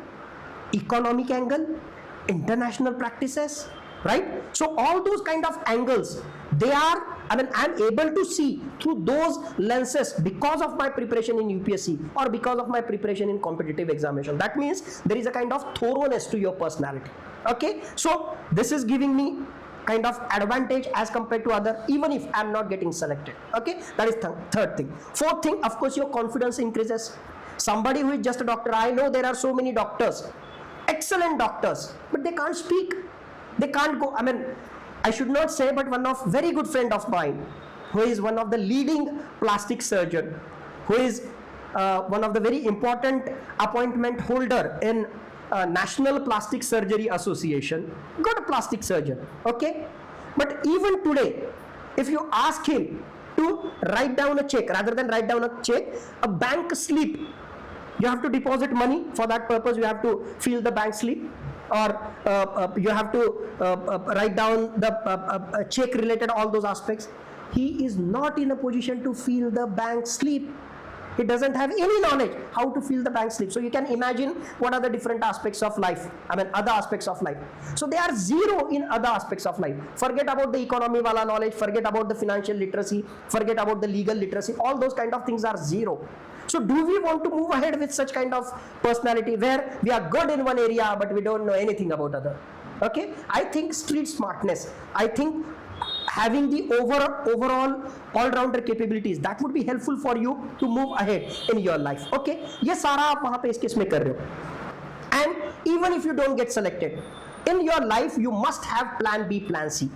economic angle, international practices, right? So all those kind of angles, they are, I'm able to see through those lenses because of my preparation in UPSC or because of my preparation in competitive examination. That means there is a kind of thoroughness to your personality. Okay, so this is giving me kind of advantage as compared to other, even if I'm not getting selected. Okay, that is third thing. Fourth thing, of course, your confidence increases. Somebody who is just a doctor, I know there are so many doctors, excellent doctors, but they can't speak, they can't go. I should not say, but one of very good friend of mine, who is one of the leading plastic surgeon, who is one of the very important appointment holder in National Plastic Surgery Association, got a plastic surgeon, okay? But even today, if you ask him to write down a check, rather than write down a check, a bank slip, you have to deposit money. For that purpose, you have to fill the bank slip, or you have to write down the check related all those aspects. He is not in a position to fill the bank slip. He doesn't have any knowledge how to fill the bank slip. So you can imagine what are the different aspects of life, other aspects of life. So they are zero in other aspects of life. Forget about the economy wala knowledge, forget about the financial literacy, forget about the legal literacy. All those kind of things are zero. So do we want to move ahead with such kind of personality where we are good in one area but we don't know anything about other? Okay, I think street smartness, I think having the overall all-rounder capabilities, that would be helpful for you to move ahead in your life. Okay, ये सारा आप वहाँ पे इस case में कर रहे हो. And even if you don't get selected, in your life you must have plan B, plan C.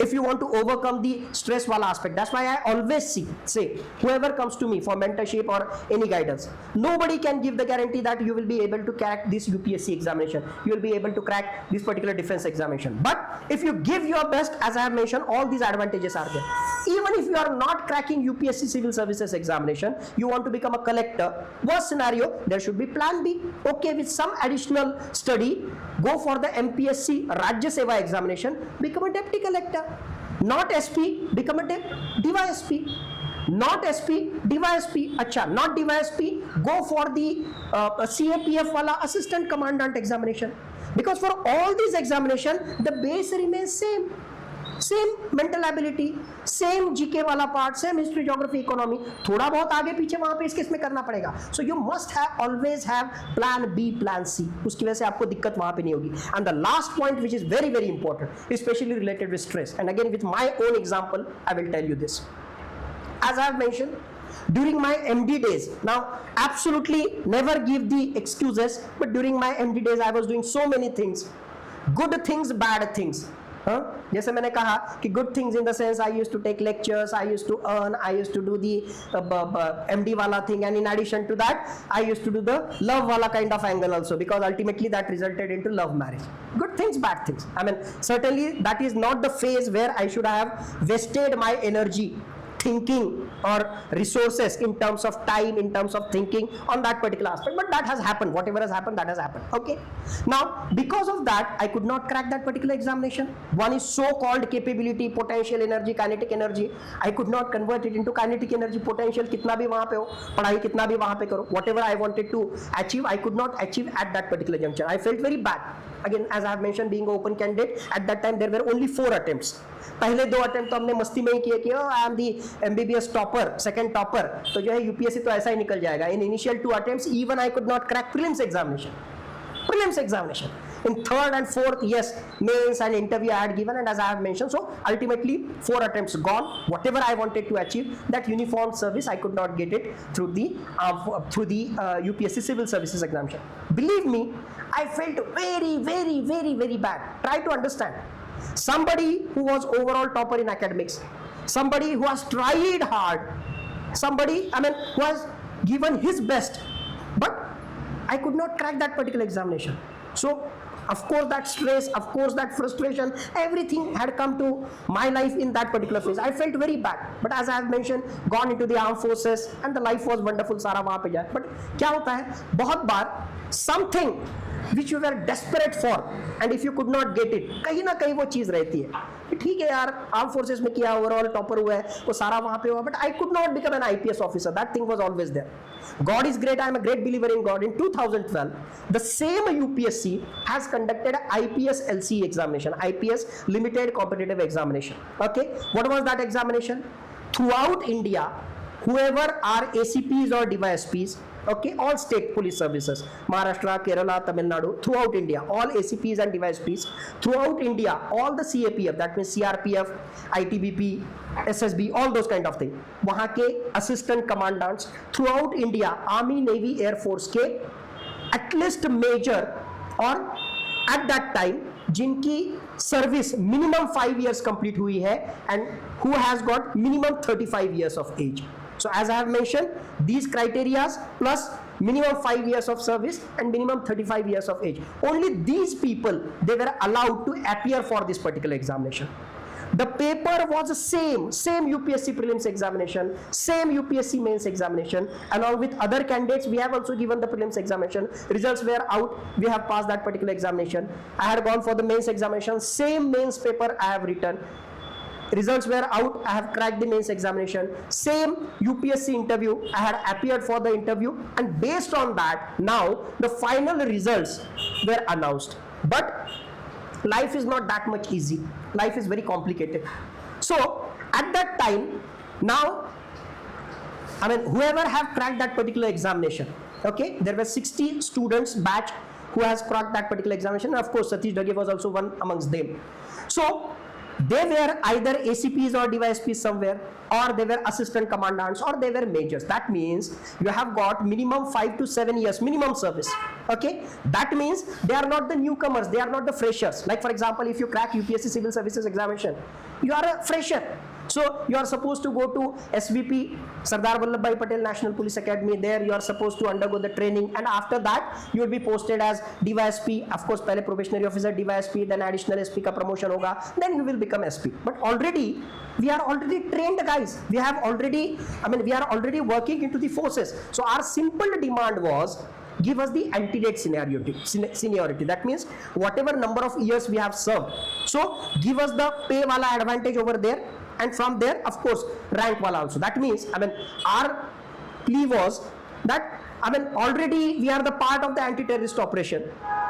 If you want to overcome the stress wala aspect, that's why I always say whoever comes to me for mentorship or any guidance, nobody can give the guarantee that you will be able to crack this UPSC examination, you will be able to crack this particular defense examination. But if you give your best, as I have mentioned, all these advantages are there. Even if you are not cracking UPSC civil services examination, you want to become a collector, worst scenario, there should be plan B. Okay, with some additional study, go for the MPSC Rajya Seva examination, become a deputy collector. Not SP, become a DYSP. Not SP, DYSP. Acha, not DYSP, go for the CAPF wala assistant commandant examination. Because for all these examination, the base remains same. Same mental ability, same GK वाला part, same history, geography, economy, थोड़ा बहुत आगे पीछे वहां पे इसके इसमें करना पड़ेगा. So you must have always have plan B, plan C. उसकी वजह से आपको दिक्कत वहां पे नहीं होगी. And the last point which is very very important, specially related with stress, and again with my own example I will tell you this. As I have mentioned, during my MD days, now absolutely never give the excuses, but during my MD days I was doing so many things, good things, bad things. जैसे मैंने कहा कि good things in the sense I used to take lectures, I used to earn, I used to do the MD वाला thing, and in addition to that I used to do the love वाला kind of angle also, because ultimately that resulted into love marriage. Good things, bad things. I mean, certainly that is not the phase where I should have wasted my energy thinking or resources in terms of time, in terms of thinking on that particular aspect, but that has happened. Whatever has happened, that has happened. Okay, now because of that I could not crack that particular examination. One is so called capability, potential energy, kinetic energy. I could not convert it into kinetic energy, potential कितना भी वहां पे हो, पढ़ाई कितना भी वहां पे करो, whatever I wanted to achieve I could not achieve at that particular juncture. I felt very bad. Again, as I have mentioned, being an open candidate at that time, there were only 4 attempts. पहले 2 attempt तो हमने मस्ती में ही किए कि I am the MBBS topper, second topper, तो जो है यूपीएससी तो ऐसा ही निकल जाएगा. In initial 2 attempts even I could not crack prelims examination. In third and fourth, yes, mains and interview I had given, and as I have mentioned, so ultimately 4 attempts gone. Whatever I wanted to achieve, that uniform service, I could not get it through the UPSC civil services examination. Believe me, I felt very, very, very, very bad. Try to understand. Somebody who was overall topper in academics, somebody who has tried hard, somebody, who has given his best, but I could not crack that particular examination. So of course that stress, of course that frustration, everything had come to my life in that particular phase. I felt very bad, but as I have mentioned, gone into the armed forces and the life was wonderful. सारा वहां पे जाए, but क्या होता है बहुत बार something which you were desperate for, and if you could not get it, कहीं ना कहीं वो चीज रहती है कि ठीक है यार, आर्म फोर्सेस में किया, ओवरऑल टॉपर हुआ है, वो सारा वहां पे हुआ, but I could not become an IPS officer. That thing was always there. God is great. I am a great believer in God. In 2012, the same UPSC has conducted a IPS LCE examination, IPS Limited Competitive Examination. Okay, what was that examination? Throughout India, whoever are ACPs or DYSPs, okay, all state police services, Maharashtra, Kerala, Tamil Nadu, throughout India, all ACPs and DYSPs, throughout India, all the CAPF, that means CRPF, ITBP, SSB, all those kind of thing, वहाँ के assistant commandants throughout India, Army, Navy, Air Force के at least major और at that time जिनकी service minimum 5 years complete हुई है, and who has got minimum 35 years of age. So as I have mentioned, these criteria plus minimum 5 years of service and minimum 35 years of age, only these people, they were allowed to appear for this particular examination. The paper was the same UPSC prelims examination, same UPSC mains examination. Along with other candidates, we have also given the prelims examination. Results were out, we have passed that particular examination. I had gone for the mains examination, same mains paper I have written. Results were out, I have cracked the mains examination. Same UPSC interview, I had appeared for the interview, and based on that, now the final results were announced. But life is not that much easy. Life is very complicated. So at that time, now, whoever have cracked that particular examination, okay, there were 60 students batch who has cracked that particular examination. And of course, Satish Dage was also one amongst them. So they were either ACPs or DYSPs somewhere, or they were assistant commandants, or they were majors. That means you have got minimum 5 to 7 years minimum service. Okay, that means they are not the newcomers, they are not the freshers. Like for example, if you crack UPSC civil services examination, you are a fresher. So you are supposed to go to SVP, Sardar Vallabhbhai Patel National Police Academy. There you are supposed to undergo the training, and after that you will be posted as DYSP. Of course, पहले probationary officer DYSP, then additional SP का promotion होगा, then you will become SP. But already we are already trained guys. We have already, we are already working into the forces. So our simple demand was, give us the antedate seniority. That means whatever number of years we have served, so give us the pay wala advantage over there, and from there of course rank wala also. That means our plea was that already we are the part of the anti-terrorist operation,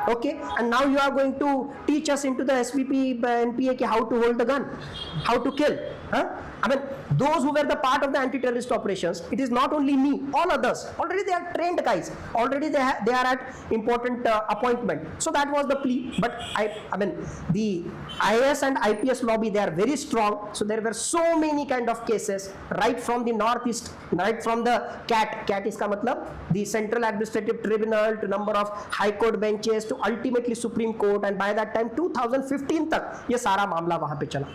Okay, and now you are going to teach us into the SVP NPA ki how to hold the gun, how to kill. Huh? I mean, those who were the part of the anti-terrorist operations, it is not only me, all others. Already they are trained guys. Already they are at important appointment. So that was the plea. But I mean, the IAS and IPS lobby, they are very strong. So there were so many kind of cases, right from the northeast, right from the CAT iska matlab, the Central Administrative Tribunal, to number of High Court benches, to ultimately Supreme Court, and by that time 2015 tak ye sara मामला वहां पे चला.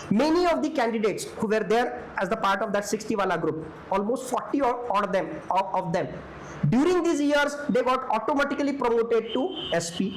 Many of the candidates who were there as the part of that 60 wala group, almost 40 of them, during these years they got automatically promoted to SP.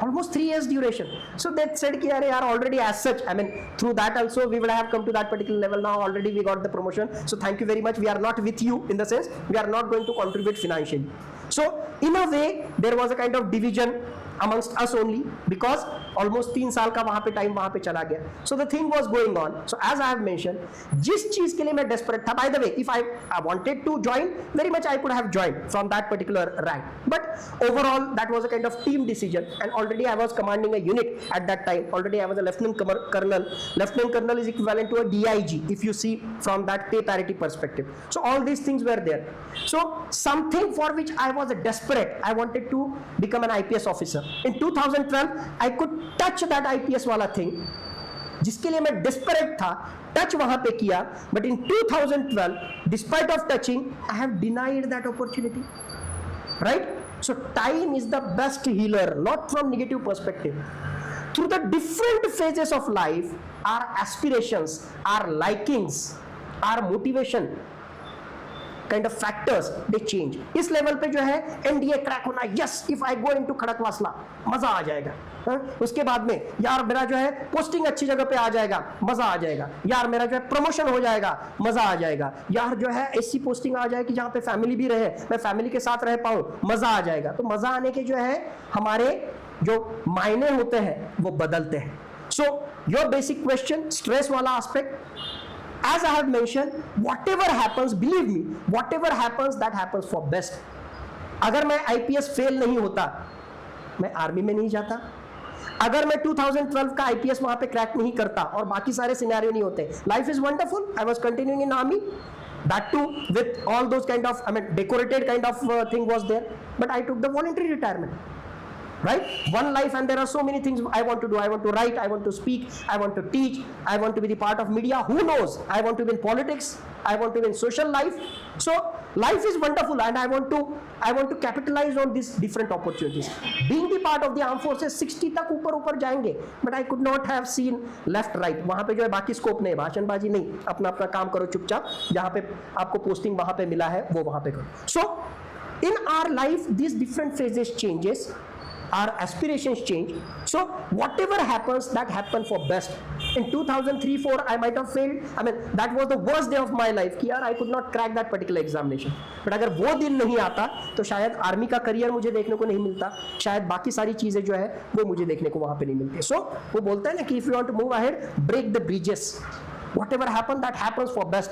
Almost 3 years duration. So they said ki yaar already as such, I mean, through that also we would have come to that particular level. Now already we got the promotion. So thank you very much. We are not with you, in the sense we are not going to contribute financially. So in a way there was a kind of division amongst us only, because almost 3 साल का वहाँ पे time वहाँ पे चला गया. So the thing was going on. So as I have mentioned, जिस चीज़ के लिए मैं desperate था, by the way, if I wanted to join, very much I could have joined from that particular rank. But overall, that was a kind of team decision, and already I was commanding a unit at that time. Already I was a lieutenant colonel. Lieutenant colonel is equivalent to a DIG if you see from that pay parity perspective. So all these things were there. So something for which I was desperate, I wanted to become an IPS officer. In 2012, I could touch that IPS वाला thing, जिसके लिए मैं desperate था, touch वहाँ पे किया. But in 2012, despite of touching, I have denied that opportunity. Right? So time is the best healer, not from negative perspective. Through the different phases of life, our aspirations, our likings, our motivation, kind of factors, they change. इस level पे जो है NDA crack होना, yes, if I go into Khadakwasla मजा आ जाएगा. उसके बाद में यार मेरा जो है पोस्टिंग अच्छी जगह पे आ जाएगा, मजा आ जाएगा. यार मेरा जो है प्रमोशन हो जाएगा, मजा आ जाएगा. यार जो है ऐसी पोस्टिंग आ जाएगी जहाँ पे फैमिली भी रहे, मैं फैमिली के साथ रह पाऊँ, मजा आ जाएगा. तो मजा आने के जो है हमारे जो मायने होते हैं वो बदलते हैं. So your basic question, stress वाला aspect, as I have mentioned, whatever happens, believe me, whatever happens, that happens for best. अगर मैं IPS फेल नहीं होता, मैं आर्मी में नहीं जाता. अगर मैं 2012 का IPS वहां पे क्रैक नहीं करता और बाकी सारे सिनेरियो नहीं होते, life is wonderful. I was continuing in army, that too with all those kind of, I mean, decorated kind of thing was there, but I took the voluntary retirement. Right? One life, and there are so many things I want to do. I want to write, I want to speak, I want to teach, I want to be the part of media. Who knows? I want to be in politics, I want to be in social life. So life is wonderful, and I want to capitalize on these different opportunities. Being the part of the armed forces, 60 तक ऊपर जाएंगे, but I could not have seen left right. वहाँ पे जो है बाकी scope नहीं, भाषणबाजी नहीं, अपना काम करो चुपचाप, जहाँ पे आपको पोस्टिंग वहाँ पे मिला है वो वहाँ पे करो. So in our life, these different phases changes. Our aspirations change. So whatever happens, that happened for best. In 2003-4, I might have failed. I mean, that was the worst day of my life. कि यार I could not crack that particular examination. But अगर वो दिन नहीं आता, तो शायद army का करियर मुझे देखने को नहीं मिलता. शायद बाकी सारी चीजें जो है वो मुझे देखने को वहाँ पे नहीं मिलती. So वो बोलता है ना कि if you want to move ahead, break the bridges. Whatever happens, that happens for best.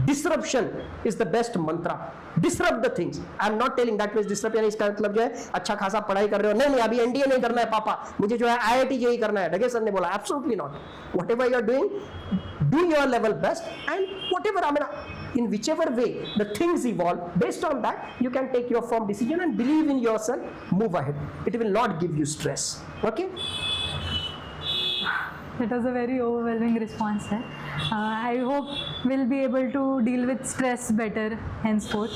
Disruption is the best mantra. Disrupt the things. I am not telling that means disrupt यानी इसका मतलब जो है अच्छा खासा पढ़ाई कर रहे हो, नहीं अभी NDA नहीं करना है पापा, मुझे जो है IIT JEE करना है, डगे सर ने बोला. Absolutely not. Whatever you are doing, do your level best, and whatever, I mean, in whichever way the things evolve, based on that you can take your firm decision and believe in yourself, move ahead. It will not give you stress. Okay? That was a very overwhelming response, sir. I hope we'll be able to deal with stress better henceforth.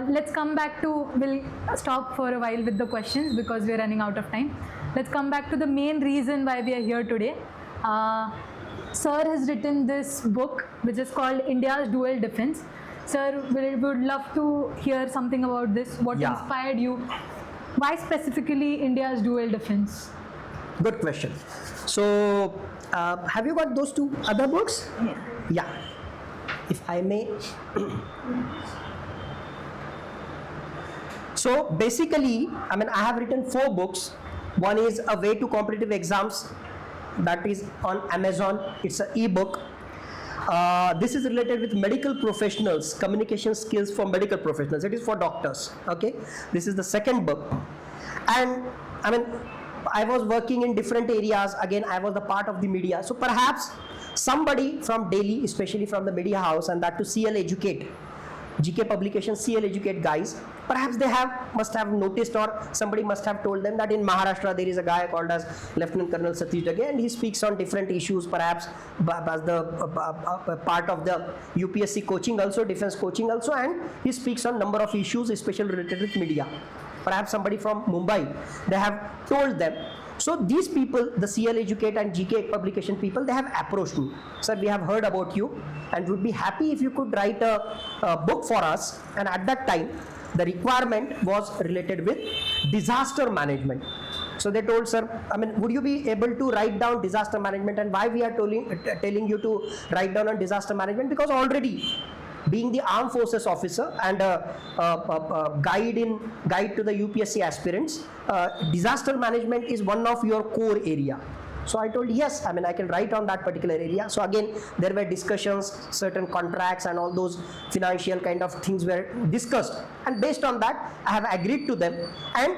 Let's come back to, we'll stop for a while with the questions because we're running out of time. Let's come back to the main reason why we are here today. Sir has written this book which is called India's Dual Defense. Sir, we would love to hear something about this. What inspired you? Why specifically India's Dual Defense? Good question. So, have you got those 2 other books? Yeah. If I may. So basically, I mean, I have written 4 books. One is A Way to Competitive Exams, that is on Amazon. It's an e-book. This is related with medical professionals, communication skills for medical professionals. It is for doctors. Okay. This is the second book. And I mean, I was working in different areas. Again, I was the part of the media. So perhaps somebody from Delhi, especially from the media house, and that to CL Educate, GK publication, CL Educate guys, perhaps they must have noticed, or somebody must have told them that in Maharashtra there is a guy called as Lieutenant Colonel Satish Dage, and he speaks on different issues, perhaps as the part of the UPSC coaching also, defense coaching also, and he speaks on number of issues, especially related with media. Perhaps somebody from Mumbai, they have told them. So these people, the CL Educate and GK publication people, they have approached me. Sir, we have heard about you and would be happy if you could write a book for us. And at that time, the requirement was related with disaster management. So they told, sir, I mean, would you be able to write down disaster management? And why we are telling you to write down on disaster management? Because already, being the armed forces officer and guide to the UPSC aspirants, disaster management is one of your core area. So I told, yes, I mean, I can write on that particular area. So again, there were discussions, certain contracts and all those financial kind of things were discussed. And based on that, I have agreed to them. And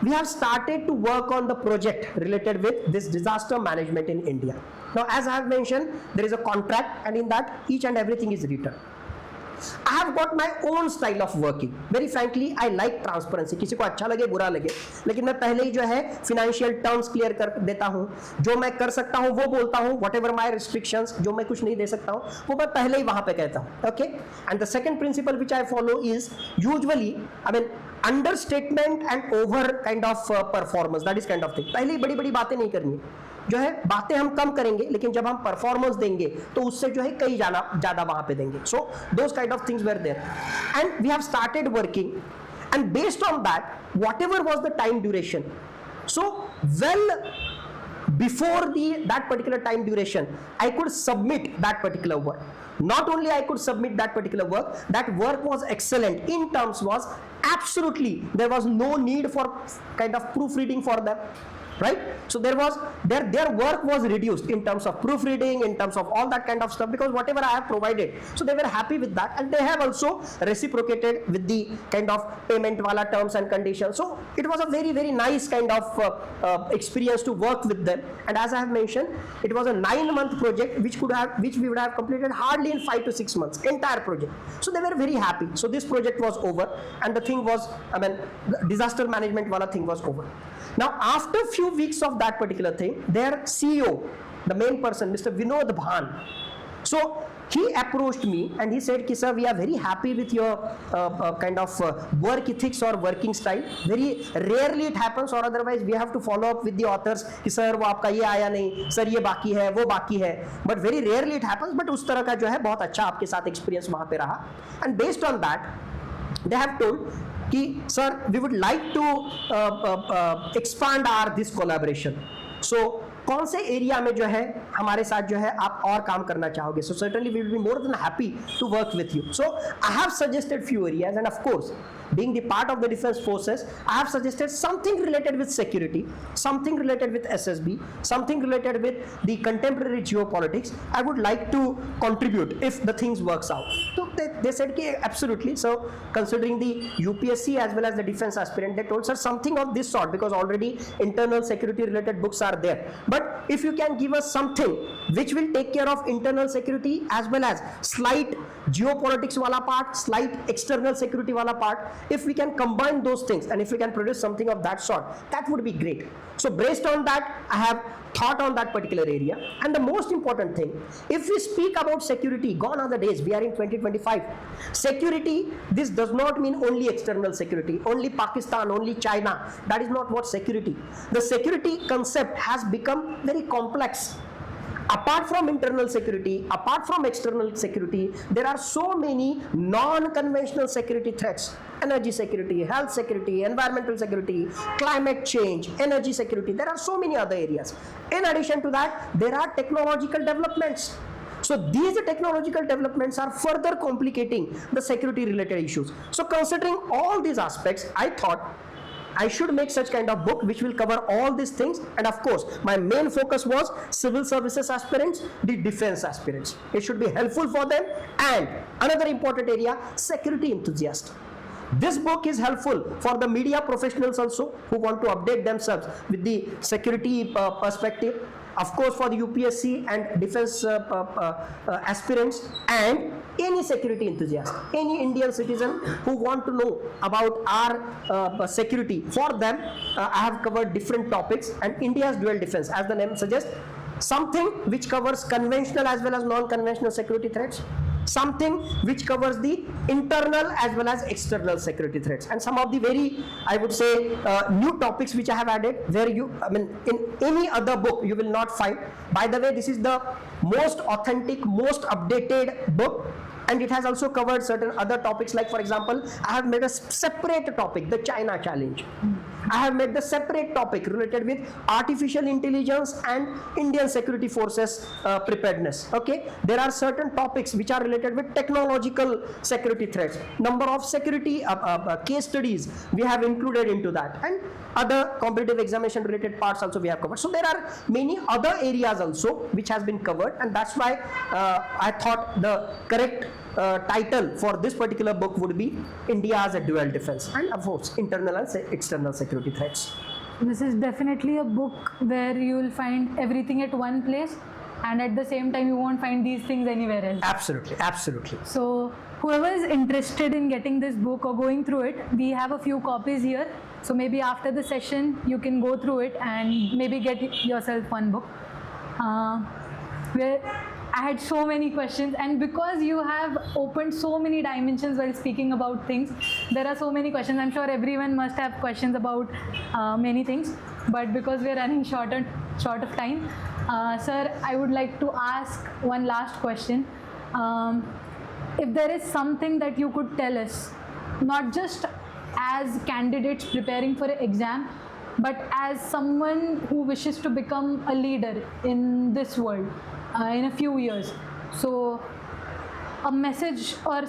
we have started to work on the project related with this disaster management in India. Now, as I have mentioned, there is a contract, and in that, each and everything is written. I have got my own style of working. Very frankly, I like transparency. किसी को अच्छा लगे बुरा लगे, लेकिन मैं पहले ही जो है financial terms clear कर देता हूँ. जो मैं कर सकता हूँ वो बोलता हूँ. Whatever my restrictions, जो मैं कुछ नहीं दे सकता हूँ, वो मैं पहले ही वहाँ पे कहता हूँ. Okay? And the second principle which I follow is usually, I mean, understatement and over kind of performance. That is kind of thing. पहले ही बड़ी-बड़ी बातें नहीं करनी. जो है बातें हम कम करेंगे, लेकिन जब हम परफॉर्मेंस देंगे तो उससे जो है कई ज्यादा वहां पे देंगे. So those kind of things were there and we have started working and based on that whatever was the time duration. So well before that particular time duration, I could submit that particular work. Not only I could submit that particular work, that work was excellent. In terms was absolutely, there was no need for kind of proofreading for them. Right? So there was their work was reduced in terms of proofreading, in terms of all that kind of stuff, because whatever I have provided, so they were happy with that, and they have also reciprocated with the kind of payment wala terms and conditions. So it was a very, very nice kind of experience to work with them. And as I have mentioned, it was a 9-month project which we would have completed hardly in 5 to 6 months, entire project. So they were very happy. So this project was over, and the thing was, I mean, the disaster management wala thing was over. Now, after few weeks of that particular thing, their CEO, the main person, Mr. Vinod Bhan, so he approached me and he said, sir, we are very happy with your kind of work ethics or working style. Very rarely it happens, or otherwise we have to follow up with the authors, sir, वो आपका ये आया नहीं, sir ये बाकी है, वो बाकी है. But very rarely it happens. But उस तरह का जो है बहुत अच्छा आपके साथ experience वहाँ पे रहा. And based on that, they have told कि sir, we would like to expand our this collaboration. So कौन से एरिया में जो है हमारे साथ जो है आप और काम करना चाहोगे? So certainly we will be more than happy to work with you. So I have suggested few areas, and of course, being the part of the defense forces, I have suggested something related with security, something related with SSB, something related with the contemporary geopolitics. I would like to contribute if the things works out. So they said ki absolutely. So considering the UPSC as well as the defense aspirant, they told, sir, something of this sort, because already internal security related books are there. But if you can give us something which will take care of internal security as well as slight geopolitics wala part, slight external security wala part, if we can combine those things and if we can produce something of that sort, that would be great. So based on that, I have thought on that particular area. And the most important thing, if we speak about security, gone are the days, we are in 2025. Security, this does not mean only external security, only Pakistan, only China. That is not what security. The security concept has become very complex. Apart from internal security, apart from external security, there are so many non-conventional security threats. Energy security, health security, environmental security, climate change, energy security. There are so many other areas. In addition to that, there are technological developments. So these technological developments are further complicating the security related issues. So considering all these aspects, I thought I should make such kind of book which will cover all these things. And of course, my main focus was civil services aspirants, the defense aspirants. It should be helpful for them. And another important area, security enthusiasts. This book is helpful for the media professionals also who want to update themselves with the security perspective. Of course, for the UPSC and defense aspirants and any security enthusiast, any Indian citizen who want to know about our security. For them, I have covered different topics, and India's dual defense, as the name suggests, something which covers conventional as well as non-conventional security threats, something which covers the internal as well as external security threats, and some of the very, I would say, new topics which I have added, where in any other book you will not find. By the way, this is the most authentic, most updated book, and it has also covered certain other topics, like for example, I have made a separate topic, the China challenge. I have made the separate topic related with artificial intelligence and Indian security forces preparedness. Okay, there are certain topics which are related with technological security threats. Number of security case studies we have included into that, and other competitive examination related parts also we have covered. So there are many other areas also which has been covered, and that's why I thought the correct title for this particular book would be India as a Dual Defense, and of course internal and external security threats. This is definitely a book where you will find everything at one place, and at the same time you won't find these things anywhere else. Absolutely, absolutely. So whoever is interested in getting this book or going through it, we have a few copies here. So maybe after the session you can go through it and maybe get yourself one book. Where I had so many questions, and because you have opened so many dimensions while speaking about things, there are so many questions. I'm sure everyone must have questions about many things, but because we're running short of time, sir, I would like to ask one last question. If there is something that you could tell us, not just as candidates preparing for an exam, but as someone who wishes to become a leader in this world in a few years. So a message or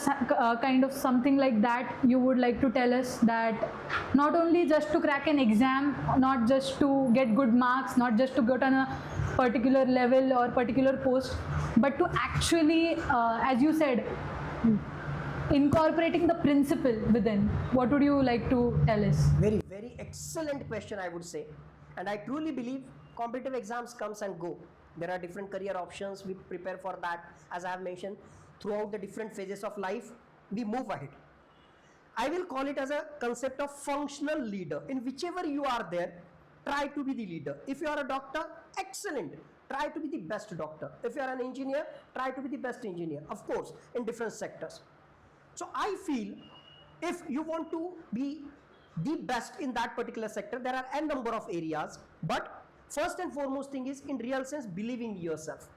kind of something like that you would like to tell us, that not only just to crack an exam, not just to get good marks, not just to get on a particular level or particular post, but to actually, as you said, incorporating the principle within. What would you like to tell us? Very, very excellent question, I would say. And I truly believe competitive exams comes and go. There are different career options. We prepare for that. As I have mentioned, throughout the different phases of life, we move ahead. I will call it as a concept of functional leader. In whichever you are there, try to be the leader. If you are a doctor, excellent. Try to be the best doctor. If you are an engineer, try to be the best engineer. Of course, in different sectors. So I feel if you want to be the best in that particular sector, there are n number of areas, but first and foremost thing is, in real sense, believing in yourself.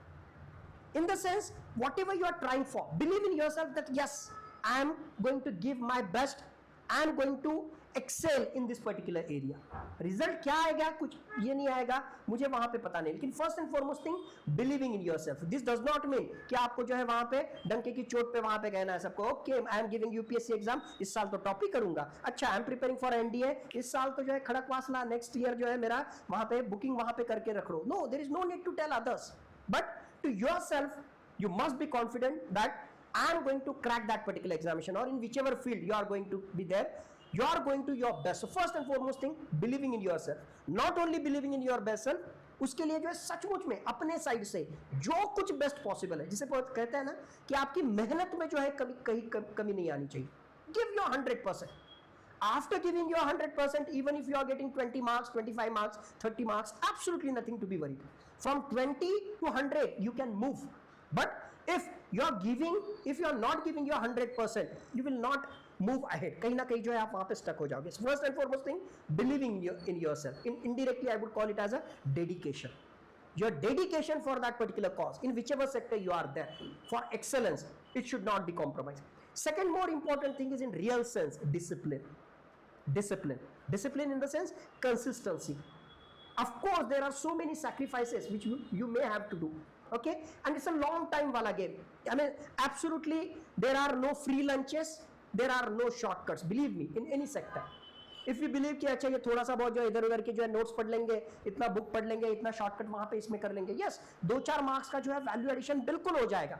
In the sense, whatever you are trying for, believe in yourself that yes, I am going to give my best, I am going to excel in this particular area. Result क्या आएगा, कुछ ये नहीं आएगा, मुझे वहां पे पता नहीं, लेकिन first and foremost thing, believing in yourself. This does not mean कि आपको जो है वहां पे डंके की चोट पे वहां पे कहना है सबको, okay, I am giving UPSC exam, इस साल तो टॉप ही करूंगा, अच्छा I am preparing for NDA, इस साल तो जो है खड़क वासना, next year जो है मेरा वहां पे बुकिंग वहां पे करके रख लो. No, there is no need to tell others, but to yourself, you must be confident that I am going to crack that particular examination, or in whichever field you are going to be there, you are going to your best. So first and foremost thing, believing in yourself. Not only believing in your best self, उसके लिए जो है सचमुच में अपने side से जो कुछ बेस्ट पॉसिबल है, जिसे कहते हैं ना कि आपकी मेहनत में जो है कहीं कमी नहीं आनी चाहिए. Give your 100%. After giving your 100%, even if you are getting 20 marks, 25 marks, 30 marks, absolutely nothing to be worried. From 20 to 100, you can move. But if you are not giving your 100%, you will not move ahead. कहीं ना कहीं जो है आप वहां पे stuck हो जाओगे. First and foremost thing, believing in yourself. Indirectly, I would call it as a dedication. Your dedication for that particular cause, in whichever sector you are there, for excellence, it should not be compromised. Second more important thing is, in real sense, discipline. Discipline in the sense, consistency. Of course, there are so many sacrifices which you may have to do. Okay, and it's a long time wala game. I mean, absolutely, there are no free lunches, there are no shortcuts. Believe me, in any sector. If you believe कि अच्छा ये थोड़ा सा बहुत जो इधर उधर के जो है नोट्स पढ़ लेंगे, इतना बुक पढ़ लेंगे, इतना शॉर्टकट वहां पे इसमें कर लेंगे, यस, 2-4 मार्क्स का जो है वैल्यू एडिशन बिल्कुल हो जाएगा.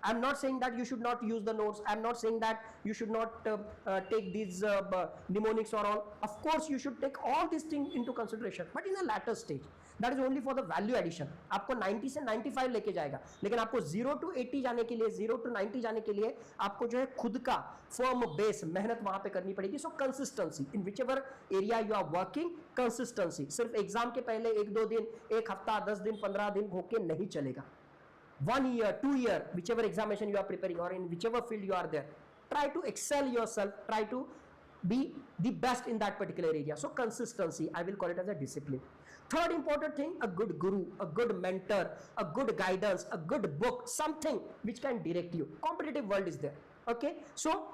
I'm not saying that you should not use the notes. I'm not saying that you should not take these mnemonics or all. Of course you should take all these things into consideration, but in a later stage. That is only for the value addition. आपको 90 से 95 लेके जाएगा, लेकिन आपको 0 to 80 जाने के लिए, 0 to 90 जाने के लिए आपको जो है खुद का फर्म बेस मेहनत वहां पे करनी पड़ेगी. So consistency in whichever area you are working, consistency. सिर्फ एग्जाम के पहले 1-2 दिन, 1 हफ्ता, 10 दिन, 15 दिन होके नहीं चलेगा. 1 year, 2 year, whichever examination you are preparing or in whichever field you are there, try to excel yourself, try to be the best in that particular area. So consistency, I will call it as a discipline. Third important thing, a good guru, a good mentor, a good guidance, a good book, something which can direct you. Competitive world is there. Okay, so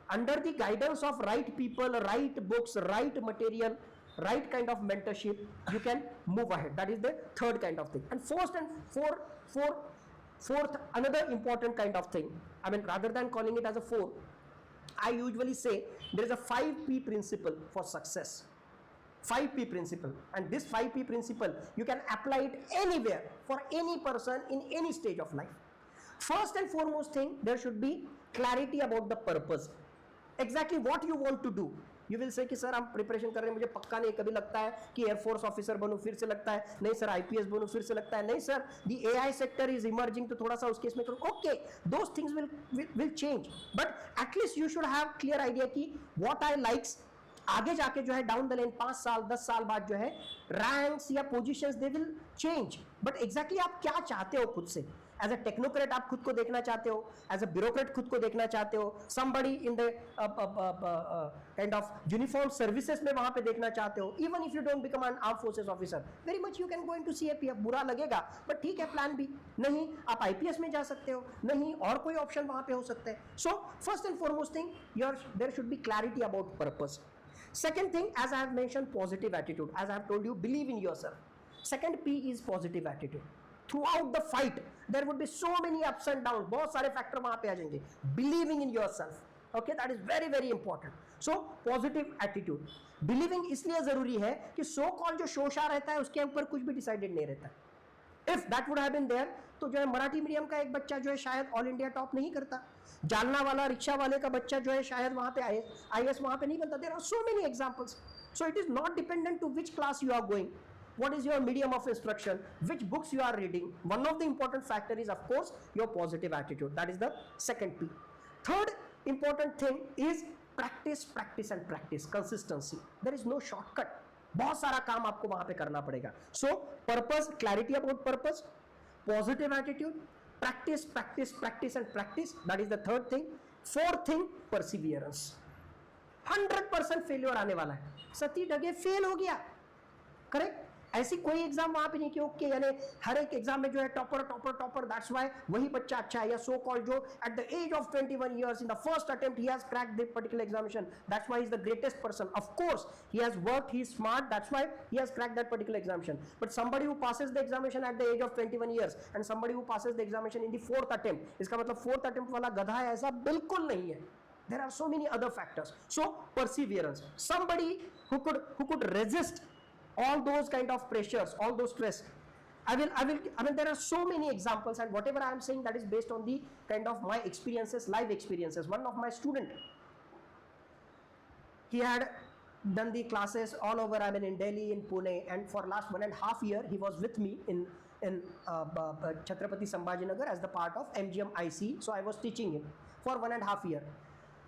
under the guidance of right people, right books, right material, right kind of mentorship, you can move ahead. That is the third kind of thing. And fourth, another important kind of thing, I mean, rather than calling it as a 4, I usually say there is a 5P principle for success. 5P principle, and this 5P principle you can apply it anywhere for any person in any stage of life. First and foremost thing, there should be clarity about the purpose. Exactly what you want to do. You will say कि sir हम preparation कर रहे हैं, मुझे पक्का नहीं, कभी लगता है कि एयरफोर्स ऑफिसर बनूं, फिर से लगता है नहीं सर आईपीएस बनूं, फिर से लगता है नहीं sir the AI sector is emerging, तो थोड़ा सा उस केस में करूं. Okay, those things will change, but at least you should have clear idea कि व्हाट आई लाइक्स. आगे जाके जो है डाउन द लाइन 5 साल 10 साल बाद जो है रैंक्स या positions they will change, but exactly आप क्या चाहते हो खुद से. एज अ टेक्नोक्रेट आप खुद को देखना चाहते हो, एज अ ब्यूरोक्रेट खुद को देखना चाहते हो, somebody in the kind of uniform services में वहां पे देखना चाहते हो. Even if you don't become an arm forces officer, very much you can go into CAPF. बुरा लगेगा बट ठीक है, प्लान बी. नहीं आप आईपीएस में जा सकते हो, नहीं और कोई ऑप्शन वहां पे हो सकता है. So first and foremost thing, there should be clarity about purpose. Second thing, as I have mentioned, positive attitude. As I have told you, believe in yourself. Second P is positive attitude. Throughout the fight, there would be so many ups and downs. बहुत सारे factor वहां पे आ जाएंगे. Believing in yourself. Okay, that is very very important. So positive attitude. Believing इसलिए जरूरी है कि so called जो शोशा रहता है उसके ऊपर कुछ भी डिसाइडेड नहीं रहता. If that would have been there, तो जो है मराठी मीडियम का एक बच्चा जो है शायद ऑल इंडिया टॉप नहीं करता. जालना वाला रिक्शा वाले का बच्चा जो है शायद वहां पे आईएएस वहां पे नहीं बनता. There are so many examples. So it is not dependent to which class you are going, what is your medium of instruction, which books you are reading. One of the important factor is of course your positive attitude. That is the second P. Third important thing is practice, practice and practice. Consistency. There is no shortcut. बहुत सारा काम आपको वहां पे करना पड़ेगा. सो purpose, clarity about purpose, positive attitude, practice practice practice and practice. That is the third thing. Fourth thing, Perseverance. 100% failure आने वाला है. सती डगे फेल हो गया, करेक्ट. ऐसी कोई एग्जाम वहां पे नहीं कि ओके यानी हर एक एग्जाम में जो है टॉपर दैट्स व्हाई वही बच्चा अच्छा है, या सो कॉल्ड जो at the age of 21 years in the first attempt he has cracked the particular examination, that's why he is the greatest person. Of course he has worked, he is smart, that's why he has cracked that particular examination. But somebody who passes the examination at the age of 21 years and somebody who passes the examination in the 4th attempt, इसका मतलब 4th attempt वाला गधा है, ऐसा बिल्कुल नहीं है. There are so many other factors. So perseverance, somebody who could resist all those kind of pressures, all those stress. I mean there are so many examples, and whatever I am saying that is based on the kind of my experiences, live experiences. One of my student, he had done the classes all over, I mean in Delhi, in Pune, and for last 1.5 years he was with me in Chhatrapati Sambhajinagar as the part of MGM IC. So I was teaching him for 1.5 years.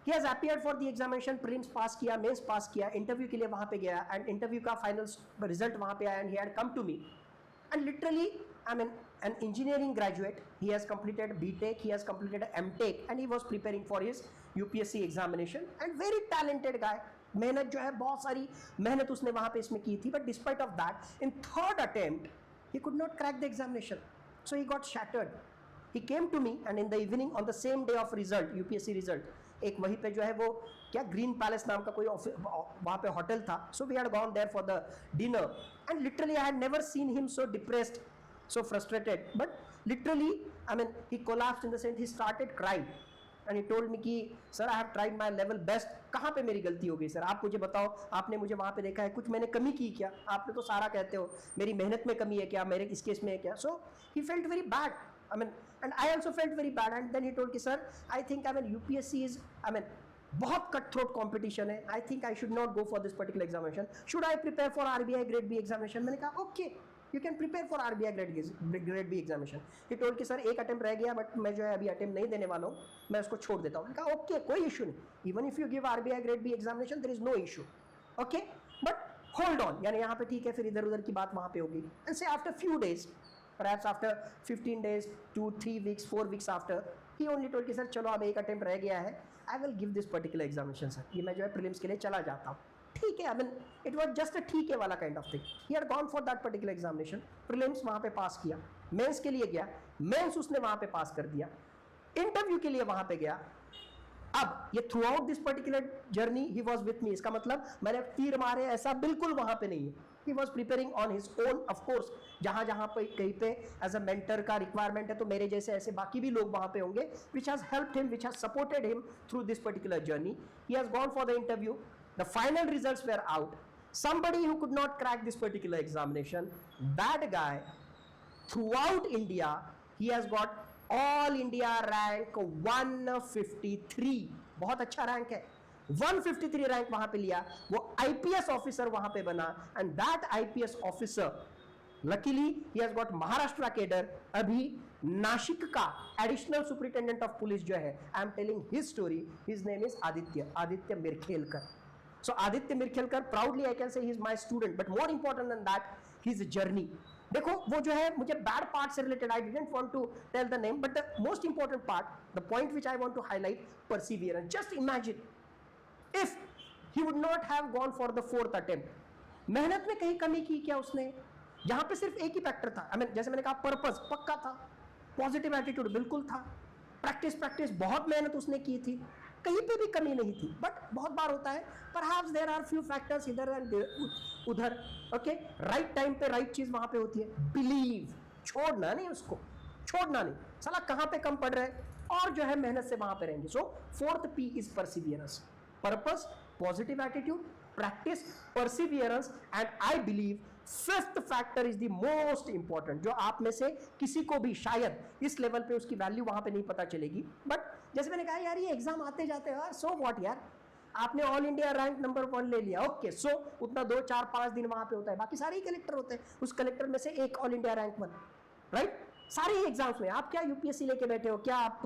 He has appeared for the examination, prelims पास किया, mains पास किया, interview के लिए वहाँ पे गया, and interview का final result वहाँ पे आया, and he had come to me. And literally, I mean, an engineering graduate, he has completed BTech, he has completed MTech, and he was preparing for his UPSC examination. And very talented guy. मेहनत जो है बहुत सारी मेहनत उसने वहाँ पे इसमें की थी, but despite of that, in 3rd attempt, he could not crack the examination. So he got shattered. He came to me, and in the evening on the same day of result, UPSC result, एक वहीं पे जो है वो क्या green palace नाम का कोई वहाँ पे होटल था. So we had gone there for the dinner, and literally I had never seen him so depressed, so frustrated, but literally I mean he collapsed in the sense he started crying, and he told me कि sir I have tried my level best. कहाँ पे मेरी गलती हो गई sir, आप मुझे बताओ, आपने मुझे वहाँ पे देखा है, कुछ मैंने कमी की क्या? आपने तो सारा कहते हो, मेरी मेहनत में कमी है क्या, मेरे इस केस में है क्या? So he felt very bad. I mean, and I also felt very bad. And then he told कि sir, I think UPSC is बहुत cutthroat competition है. I think I should not go for this particular examination. Should I prepare for RBI Grade B examination? मैंने कहा okay, you can prepare for RBI Grade B examination. He told कि sir एक attempt रह गया, but मैं जो है अभी attempt नहीं देने वाला हूँ, मैं उसको छोड़ देता हूँ. मैंने कहा okay, कोई issue नहीं. Even if you give RBI Grade B examination, there is no issue. Okay, but hold on, यानी यहाँ पे ठीक है, फिर इधर उधर की बात वहाँ पे होगी. And say after few days, perhaps after 15 days, 2-3 weeks, 4 weeks after, he only told कि सर चलो अब एक अटेम्प्ट रह गया है, I will give this particular examination sir, ये मैं जो है प्रीलिम्स के लिए चला जाता हूँ. ठीक है, it was just a ठीक है वाला kind of thing. He had gone for that particular examination, prelims वहाँ पे पास किया, मेंस के लिए गया, मेंस उसने वहाँ पे पास कर दिया, इंटरव्यू के लिए वहाँ पे गया. अब ये through out this particular journey he was with me. इसका मतलब मैंने तीर मारे ऐसा बिल्कुल वहां पे नहीं है. He was preparing on his own. Of course जहां जहां पे कहीं पे एज अ मेंटर का रिक्वायरमेंट है तो मेरे जैसे ऐसे बाकी भी लोग वहां पे होंगे, which has helped him, which has supported him through this particular journey. He has gone for the interview. The final results were out. Somebody who could not crack this particular examination, that guy throughout India, he has got all India rank 153. बहुत अच्छा rank है. 153 rank वहां पे लिया. वो IPS officer वहां पे बना. And that IPS officer luckily he has got Maharashtra cadre. अभी नासिक का एडिशनल सुपरिटेंडेंट ऑफ पुलिस जो है, I am telling his story. His name is Aditya Mirkhelkar. So Aditya Mirkhelkar, proudly I can say he is my student, but more important than that, his journey. देखो वो जो है मुझे bad part से related, I didn't want to tell the name, but the most important part, the point which I want to highlight, perseverance. Just imagine if he would not have gone for the 4th attempt. मेहनत में कहीं कमी की क्या उसने? जहां पे सिर्फ एक ही फैक्टर था. जैसे मैंने कहा, पर्पस पक्का था, पॉजिटिव एटीट्यूड बिल्कुल था, प्रैक्टिस बहुत मेहनत उसने की थी, कहीं पे भी कमी नहीं थी. बट बहुत बार होता है, perhaps there are few factors इधर एंड उधर. ओके, राइट टाइम पे राइट चीज वहां पे होती है. बिलीव, छोड़ना नहीं उसको, छोड़ना नहीं. साला कहां पे कम पड़ रहा है और जो है मेहनत से वहां पे रहेंगे. सो 4th P is Perseverance. Purpose, positive attitude, practice, Perseverance, and I believe 5th factor is the most important, जो आप में से किसी को भी शायद इस लेवल पे उसकी वैल्यू वहां पे नहीं पता चलेगी. बट जैसे मैंने कहा यार, ये एग्जाम आते जाते हैं, सो व्हाट यार, आपने ऑल इंडिया रैंक नंबर 1 ले लिया, ओके, सो उतना 2-4-5 दिन वहां पे होता है, बाकी सारे ही कलेक्टर होते हैं. उस कलेक्टर में से एक ऑल इंडिया रैंक 1, राइट. सारे ही एग्जाम्स में आप क्या यूपीएससी लेके बैठे हो, क्या आप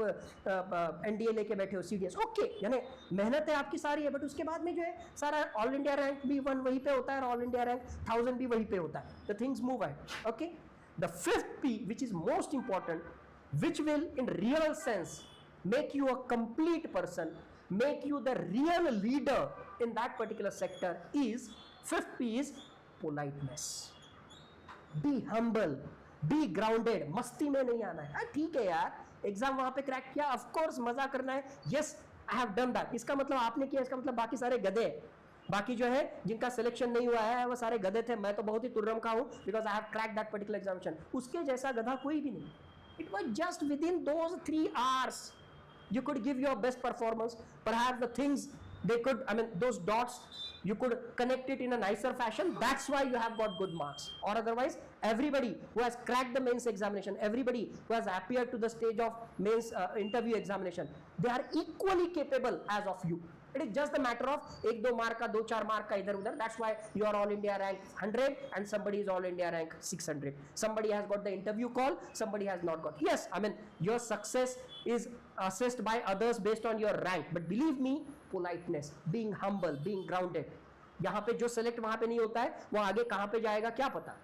एनडीए लेके बैठे हो, सीडीएस, ओके, यानी मेहनत है आपकी सारी है. बट उसके बाद में जो है सारा ऑल इंडिया रैंक भी 1 वहीं पे होता है और ऑल इंडिया रैंक 1000 भी वहीं पे होता है. The things move ahead. Okay, the 5th P which is most important, which will in real sense make you a complete person, make you the real leader in that particular sector, is 5th P is politeness. Be humble, be grounded. मस्ती में नहीं आना है. ठीक है यार, exam वहां पे क्रैक किया, ऑफ कोर्स मजा करना है. Yes, I have done that. इसका मतलब आपने किया, इसका मतलब बाकी सारे गधे हैं. बाकी जो है जिनका सिलेक्शन नहीं हुआ है वो सारे गधे थे. मैं तो बहुत ही तुर्रम का हूं, because I have crack that particular examination. उसके जैसा गधा कोई भी नहीं. It was just with in those 3 hours you could give your best performance. Perhaps the things they could, those dots, you could connect it in a nicer fashion. That's why you have got good marks. Or otherwise, everybody who has cracked the mains examination, everybody who has appeared to the stage of mains interview examination, they are equally capable as of you. It is just a matter of 1-2 mark का, 2-4 mark का इधर उधर. That's why you are all India rank 100 and somebody is all India rank 600. Somebody has got the interview call, somebody has not got. Yes, your success is assessed by others based on your rank. But believe me, politeness, being humble, being grounded. यहाँ पे जो select वहाँ पे नहीं होता है, वो आगे कहाँ पे जाएगा क्या पता.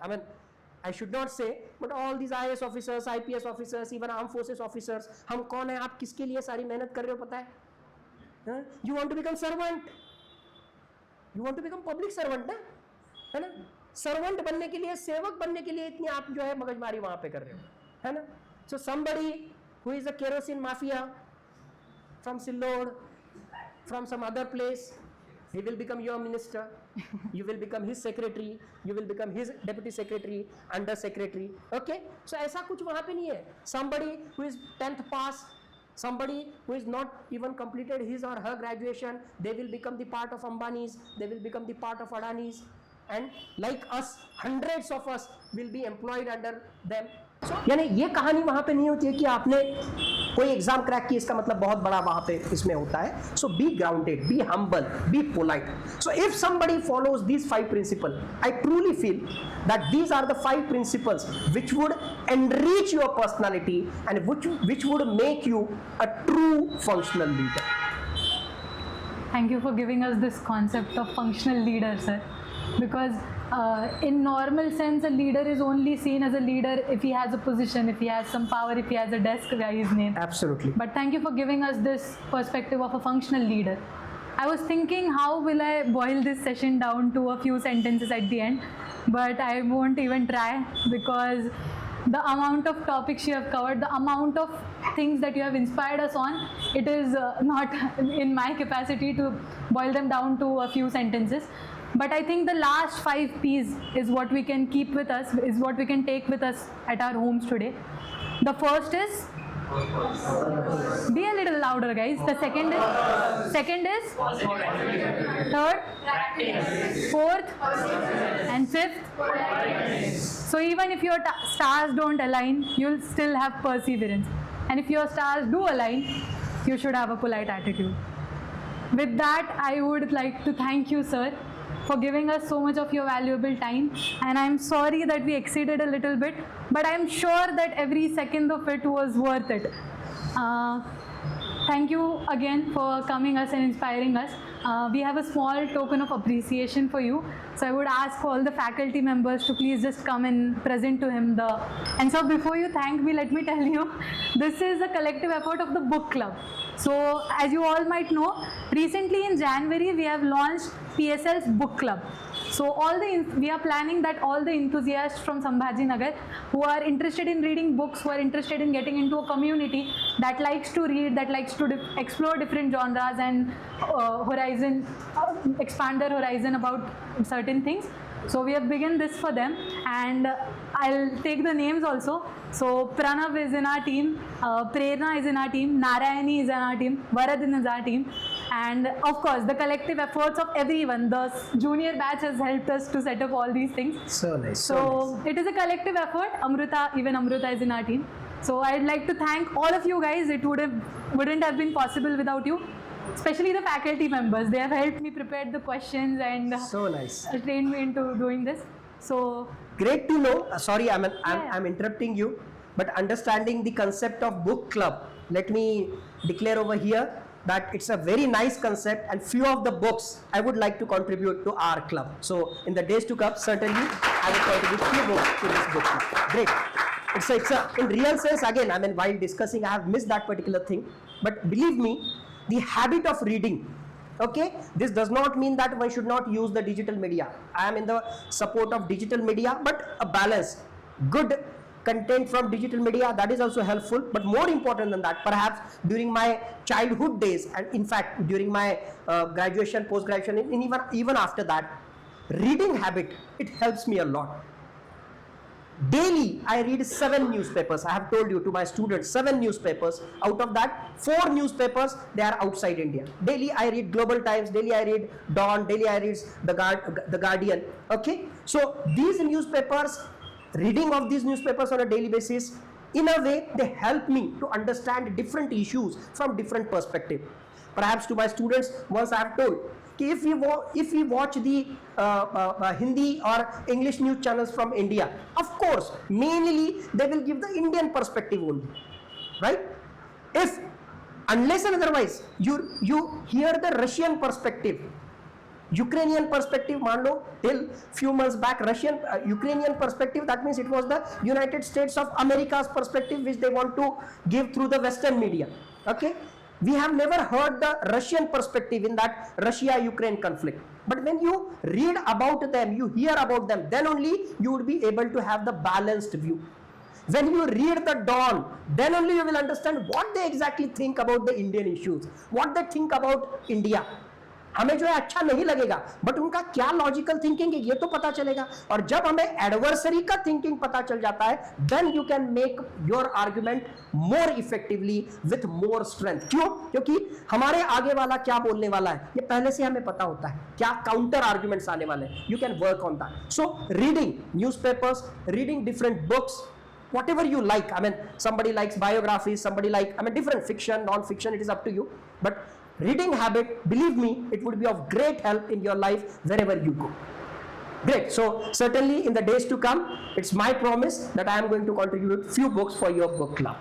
I should not say, but all these IAS officers, IPS officers, even armed forces officers, हम कौन है, आप किसके लिए सारी मेहनत कर रहे हो पता है? You want to become servant, you want to become public servant, ना, है ना. सर्वेंट बनने के लिए, सेवक बनने के लिए इतनी आप जो है मगजमारी वहां पे कर रहे हो, है ना. So somebody who is a kerosene mafia from Sillod, from some other place, he will become your minister, you will become his secretary, you will become his deputy secretary, under secretary. Okay, so ऐसा कुछ वहां पे नहीं है. Somebody who is 10th pass, somebody who is not even completed his or her graduation, they will become the part of Ambani's, they will become the part of Adani's, and like us, hundreds of us will be employed under them. यानी ये कहानी वहां पे नहीं होती है कि आपने कोई एग्जाम क्रैक किया इसका मतलब बहुत बड़ा वहां पे इसमें होता है. So be grounded, be humble, be polite. So if somebody follows these 5 principles, I truly feel that these are the 5 principles which would enrich your personality and which would make you a true functional leader. Thank you for giving us this concept of functional leader, sir. Because in normal sense, a leader is only seen as a leader if he has a position, if he has some power, if he has a desk by his name. Absolutely. But thank you for giving us this perspective of a functional leader. I was thinking, how will I boil this session down to a few sentences at the end? But I won't even try, because the amount of topics you have covered, the amount of things that you have inspired us on, it is not in my capacity to boil them down to a few sentences. But I think the last 5 P's is what we can keep with us, is what we can take with us at our homes today. The first is, be a little louder, guys. The second is, third, fourth, and fifth. So even if your stars don't align, you'll still have perseverance. And if your stars do align, you should have a polite attitude. With that, I would like to thank you, sir, for giving us so much of your valuable time. And I'm sorry that we exceeded a little bit, but I'm sure that every second of it was worth it. Thank you again for coming us and inspiring us. We have a small token of appreciation for you. So I would ask all the faculty members to please just come and present to him the... And so before you thank me, let me tell you, this is a collective effort of the book club. So as you all might know, recently in January, we have launched PSL's book club. So we are planning that all the enthusiasts from Sambhaji Nagar who are interested in reading books, who are interested in getting into a community that likes to read, that likes to explore different genres and expand their horizon about certain things. So we have begun this for them, and I'll take the names also. So Pranav is in our team, Prerna is in our team, Narayani is in our team, Varadin is our team, and of course the collective efforts of everyone. The junior batch has helped us to set up all these things. So nice. So it is a collective effort. Even Amruta is in our team. So I'd like to thank all of you guys. It wouldn't have been possible without you. Especially the faculty members, they have helped me prepare the questions and so nice. Trained me into doing this. So great to know. Sorry, I'm interrupting you, but understanding the concept of book club, let me declare over here that it's a very nice concept, and few of the books I would like to contribute to our club. So in the days to come, certainly I will contribute few books to this book club. Great. It's a in real sense, again, while discussing, I have missed that particular thing, but believe me, the habit of reading, okay, this does not mean that one should not use the digital media. I am in the support of digital media, but a balance, good content from digital media, that is also helpful. But more important than that, perhaps during my childhood days, and in fact during my graduation, post-graduation, and even after that, reading habit, it helps me a lot. Daily, I read 7 newspapers. I have told you to my students, 7 newspapers. Out of that, 4 newspapers, they are outside India. Daily, I read Global Times. Daily, I read Dawn. Daily, I read The Guardian. Okay? So, these newspapers, reading of these newspapers on a daily basis, in a way, they help me to understand different issues from different perspective. Perhaps to my students, once I have told, if we watch the Hindi or English news channels from India, of course, mainly they will give the Indian perspective only, right? If unless and otherwise you hear the Russian perspective, Ukrainian perspective, मान लो till few months back, Ukrainian perspective, that means it was the United States of America's perspective which they want to give through the Western media. Okay. We have never heard the Russian perspective in that Russia-Ukraine conflict. But when you read about them, you hear about them, then only you would be able to have the balanced view. When you read the Dawn, then only you will understand what they exactly think about the Indian issues, what they think about India. हमें जो है अच्छा नहीं लगेगा, but उनका क्या logical thinking है ये तो पता चलेगा. और जब हमें एडवर्सरी का थिंकिंग पता चल जाता है, then you can make your argument more effectively with more strength. क्यों? क्योंकि हमारे आगे वाला क्या बोलने वाला है ये पहले से हमें पता होता है, क्या काउंटर आर्ग्यूमेंट्स आने वाले हैं. You can work on that. So reading newspapers, reading different books, whatever you like. I mean, somebody likes biographies, somebody different fiction, non-fiction, it is up to you. But reading habit, believe me, it would be of great help in your life wherever you go. Great. So certainly in the days to come, it's my promise that I am going to contribute few books for your book club.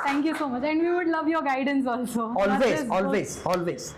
Thank you so much. And we would love your guidance also. Not Always, just always, books. always.